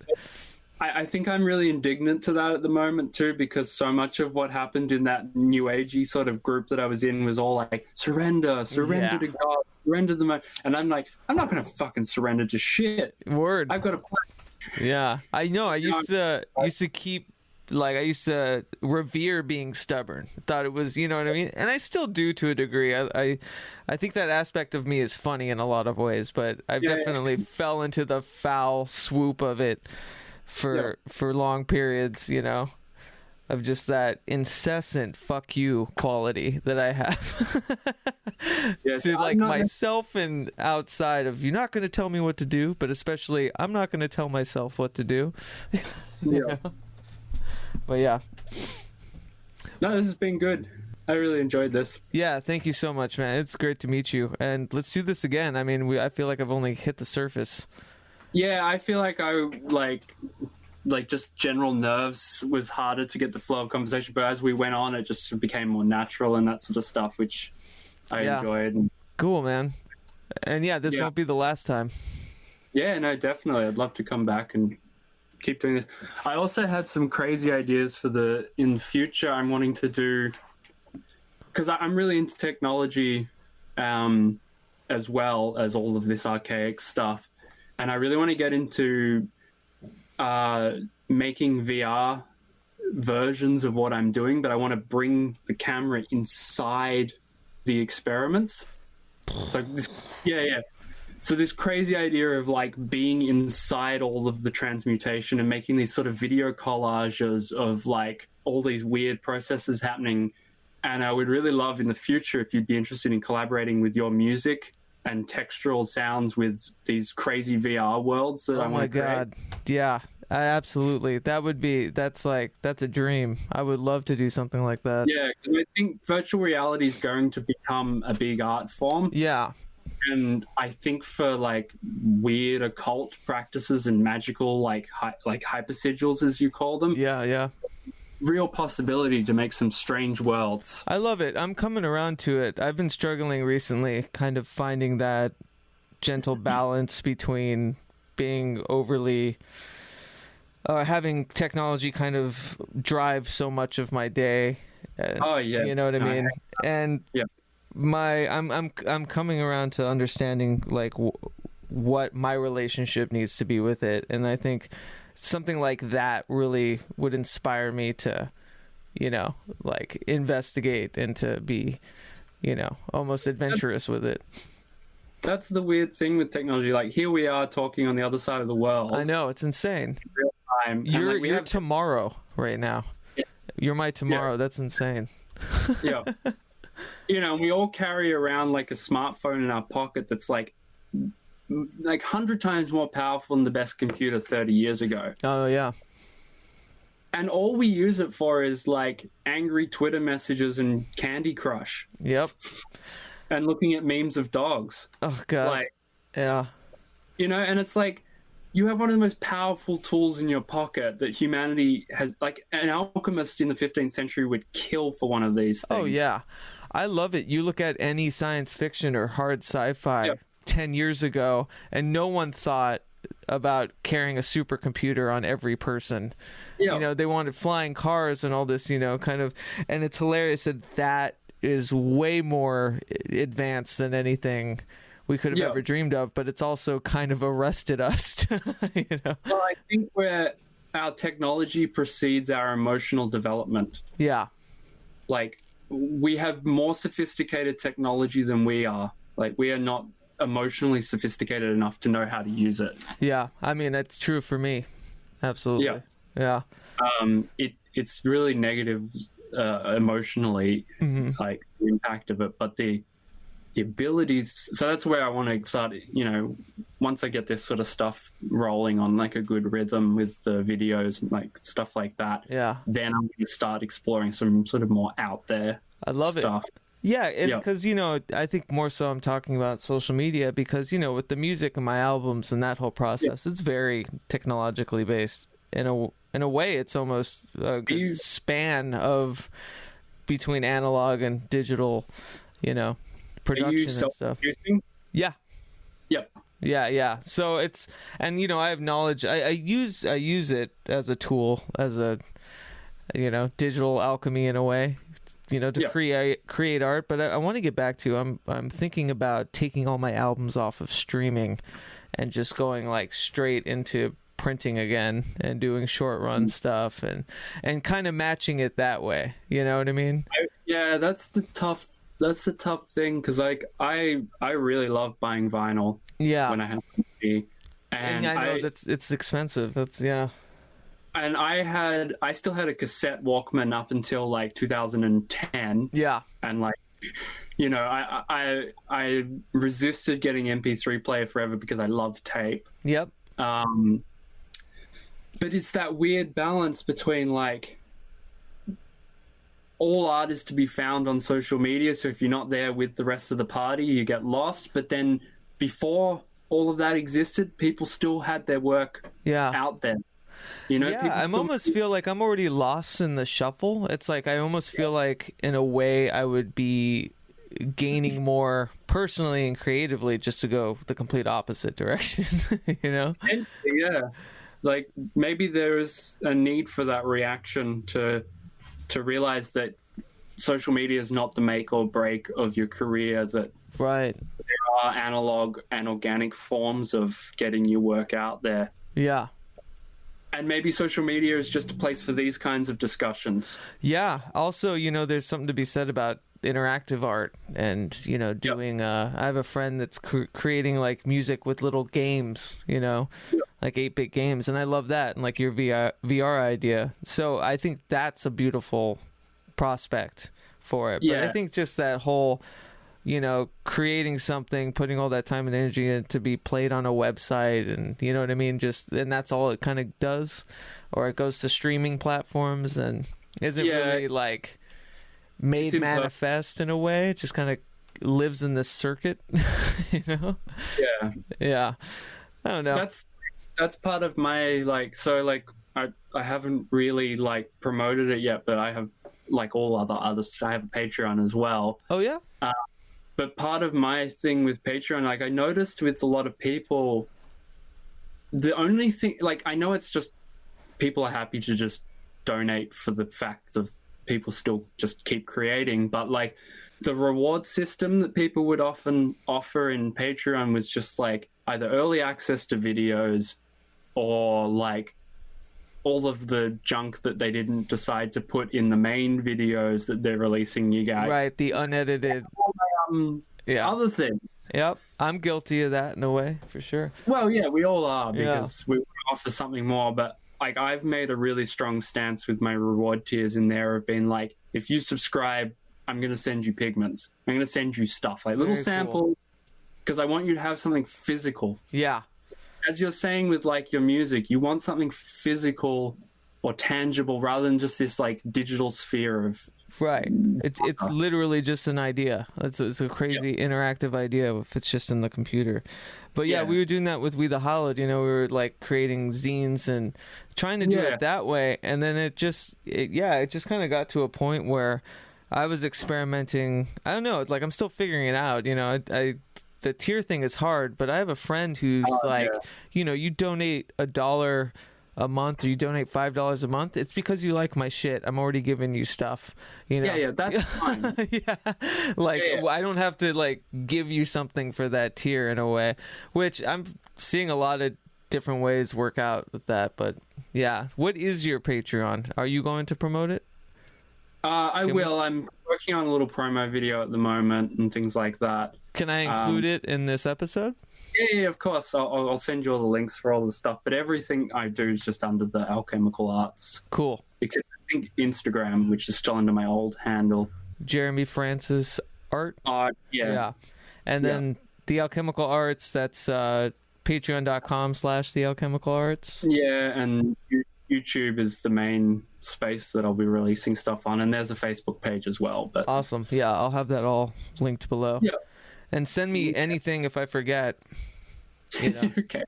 I think I'm really indignant to that at the moment too, because so much of what happened in that new agey sort of group that I was in was all like, surrender to God, surrender to the and I'm like, I'm not going to fucking surrender to shit. Word. I've got to play. Yeah, I know. I used to keep, like, I used to revere being stubborn. Thought it was, you know what I mean? And I still do to a degree. I think that aspect of me is funny in a lot of ways, but I've definitely fell into the foul swoop of it for long periods, of just that incessant fuck you quality that I have to like myself and outside of, you're not going to tell me what to do, but especially I'm not going to tell myself what to do. But yeah. No, this has been good. I really enjoyed this. Yeah, thank you so much, man. It's great to meet you, and let's do this again. I mean, I feel like I've only hit the surface. Yeah, I feel like I like just general nerves was harder to get the flow of conversation, but as we went on, it just became more natural and that sort of stuff, which I enjoyed. Cool, man. And this won't be the last time. Yeah, no, definitely. I'd love to come back and keep doing this. I also had some crazy ideas in the future. I'm wanting to do, because I'm really into technology, as well as all of this archaic stuff. And I really want to get into making VR versions of what I'm doing, but I want to bring the camera inside the experiments. So this, So this crazy idea of like being inside all of the transmutation and making these sort of video collages of like all these weird processes happening. And I would really love in the future if you'd be interested in collaborating with your music and textural sounds with these crazy VR worlds that I want to create. Oh my God. Yeah, absolutely. That's a dream. I would love to do something like that. Yeah, because I think virtual reality is going to become a big art form. Yeah. And I think for like weird occult practices and magical, like hypersigils, as you call them. Yeah. Real possibility to make some strange worlds. I love it. I'm coming around to it. I've been struggling recently, kind of finding that gentle balance between being overly having technology kind of drive so much of my day. You know what I mean? And I'm coming around to understanding like what my relationship needs to be with it, and I think something like that really would inspire me to, like investigate and to be, almost adventurous with it. That's the weird thing with technology. Like here we are talking on the other side of the world. I know, it's insane. In real time. You're tomorrow right now. Yeah. You're my tomorrow. Yeah. That's insane. Yeah. We all carry around like a smartphone in our pocket that's like 100 times more powerful than the best computer 30 years ago. Oh, yeah. And all we use it for is like angry Twitter messages and Candy Crush. Yep. And looking at memes of dogs. Oh, God. Yeah. And it's like you have one of the most powerful tools in your pocket that humanity has. Like an alchemist in the 15th century would kill for one of these things. Oh, yeah. I love it. You look at any science fiction or hard sci-fi 10 years ago, and no one thought about carrying a supercomputer on every person. Yeah. They wanted flying cars and all this, kind of, and it's hilarious that is way more advanced than anything we could have ever dreamed of, but it's also kind of arrested us. Well, I think our technology precedes our emotional development. Yeah. Like, we have more sophisticated technology than we are. Like, we are not emotionally sophisticated enough to know how to use it. Yeah. I mean, that's true for me. Absolutely. Yeah. It's really negative emotionally, like the impact of it, but the abilities. So that's where I want to start. Once I get this sort of stuff rolling on like a good rhythm with the videos and like stuff like that. Yeah. Then I'm going to start exploring some sort of more out there. I love stuff. it. Yeah, because I think more so I'm talking about social media because with the music and my albums and that whole process, it's very technologically based. In a way, it's almost a good span of between analog and digital, production and stuff. Yeah. Yep. Yeah. So it's, and I have knowledge. I use it as a tool, as a digital alchemy in a way. To create art, but I want to get back to I'm thinking about taking all my albums off of streaming and just going like straight into printing again and doing short run stuff and kind of matching it that way. You know what I mean? That's the tough thing because like I really love buying vinyl. Yeah. When I have to be, and I know it's expensive. And I still had a cassette Walkman up until like 2010. Yeah. And like, I resisted getting MP3 player forever because I love tape. Yep. But it's that weird balance between like all art is to be found on social media. So if you're not there with the rest of the party, you get lost. But then before all of that existed, people still had their work out there. I almost feel like I'm already lost in the shuffle. It's like I almost feel like in a way I would be gaining more personally and creatively just to go the complete opposite direction. Yeah, like maybe there's a need for that reaction to realize that social media is not the make or break of your career, that there are analog and organic forms of getting your work out there. And maybe social media is just a place for these kinds of discussions. Yeah. Also, there's something to be said about interactive art and, doing... I have a friend that's creating, like, music with little games, like 8-bit games. And I love that. And, like, your VR idea. So I think that's a beautiful prospect for it. But I think just that whole... creating something, putting all that time and energy in to be played on a website, and you know what I mean, and that's all it kind of does, or it goes to streaming platforms and isn't really like made manifest in a way. It just kind of lives in this circuit. Yeah. I don't know. That's part of my I haven't really like promoted it yet, but I have like all others. I have a Patreon as well. Oh yeah. But part of my thing with Patreon, like I noticed with a lot of people, the only thing, like I know it's just people are happy to just donate for the fact of people still just keep creating, but like the reward system that people would often offer in Patreon was just like either early access to videos or like all of the junk that they didn't decide to put in the main videos that they're releasing you guys. Right, the unedited... other thing. Yep, I'm guilty of that in a way, for sure. Well, yeah, we all are because we offer something more. But like, I've made a really strong stance with my reward tiers in there of being like, if you subscribe, I'm going to send you pigments. I'm going to send you stuff like little samples because I want you to have something physical. Yeah. As you're saying with like your music, you want something physical or tangible rather than just this like digital sphere of. Right. It's literally just an idea. It's a crazy interactive idea if it's just in the computer. But we were doing that with We the Hallowed. We were like creating zines and trying to do it that way. And then it just kind of got to a point where I was experimenting. I don't know. Like I'm still figuring it out. The tier thing is hard, but I have a friend who's you donate $1 a month or you donate $5 a month, it's because you like my shit. I'm already giving you stuff, that's fine. I don't have to like give you something for that tier in a way, which I'm seeing a lot of different ways work out with that. But yeah, what is your Patreon? Are you going to promote it? I will. I'm working on a little promo video at the moment and things like that. Can I include it in this episode? Yeah, of course. I'll send you all the links for all the stuff. But everything I do is just under the Alchemical Arts. Cool. Except I think Instagram, which is still under my old handle. Jeremy Francis Art? Yeah. Yeah. And then the Alchemical Arts, that's patreon.com/the Alchemical Arts. Yeah, and YouTube is the main space that I'll be releasing stuff on. And there's a Facebook page as well. But awesome. Yeah, I'll have that all linked below. Yeah. And send me anything if I forget. You know. Okay.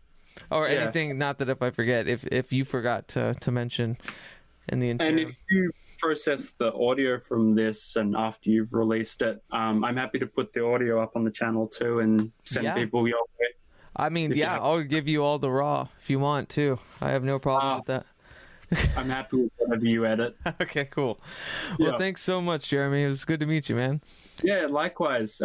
Or anything, not that if I forget, if you forgot to mention in the interim. And if you process the audio from this and after you've released it, I'm happy to put the audio up on the channel too and send people your way. I mean, I'll give you all the raw if you want to. I have no problem with that. I'm happy with whatever you edit. Okay, cool. Well, thanks so much, Jeremy. It was good to meet you, man. Yeah, likewise.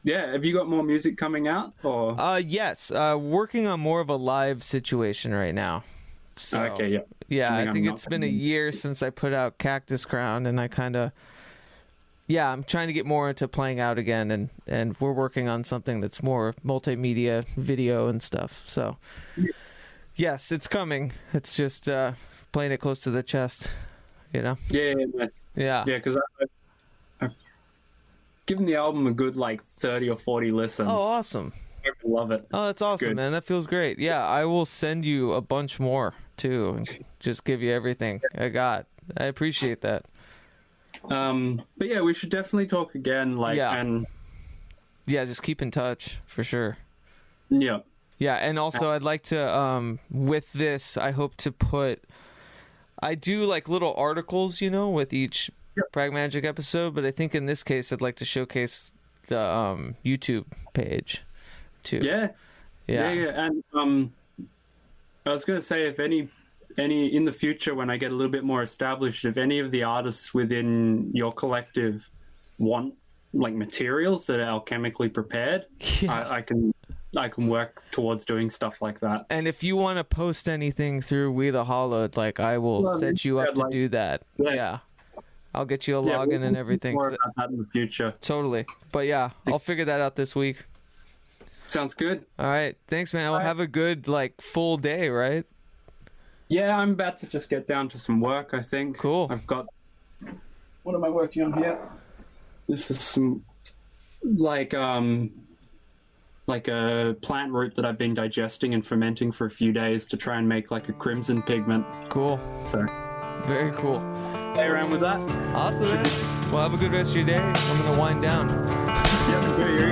Yeah, have you got more music coming out? Or yes, working on more of a live situation right now. So, okay, yeah. I think it's been a year since I put out Cactus Crown, and I kind of, I'm trying to get more into playing out again, and we're working on something that's more multimedia, video and stuff. So, yes, it's coming. It's just playing it close to the chest, you know. Yeah, nice. Yeah, because I've given the album a good 30 or 40 listens. Oh, awesome. I love it. Oh, that's awesome, man. That feels great. Yeah, I will send you a bunch more too, and just give you everything I got. I appreciate that. But yeah, we should definitely talk again. And just keep in touch for sure. Yeah. Yeah, and also I'd like to with this, I hope to I do little articles, with each Pragmagick episode, but I think in this case I'd like to showcase the YouTube page too. Yeah. And I was going to say, if any in the future when I get a little bit more established, if any of the artists within your collective want materials that are alchemically prepared, I can work towards doing stuff like that. And if you want to post anything through We the Hallowed, I will set you up to do that. Yeah. I'll get you a login and everything. More about that in the future. Totally. But yeah, I'll figure that out this week. Sounds good. All right. Thanks, man. We'll have a good full day, right? Yeah, I'm about to just get down to some work, I think. Cool. I've got... What am I working on here? This is some... a plant root that I've been digesting and fermenting for a few days to try and make a crimson pigment. Cool. So... Very cool. Play around with that. Awesome, man. Well, have a good rest of your day. I'm going to wind down. Yeah, yeah.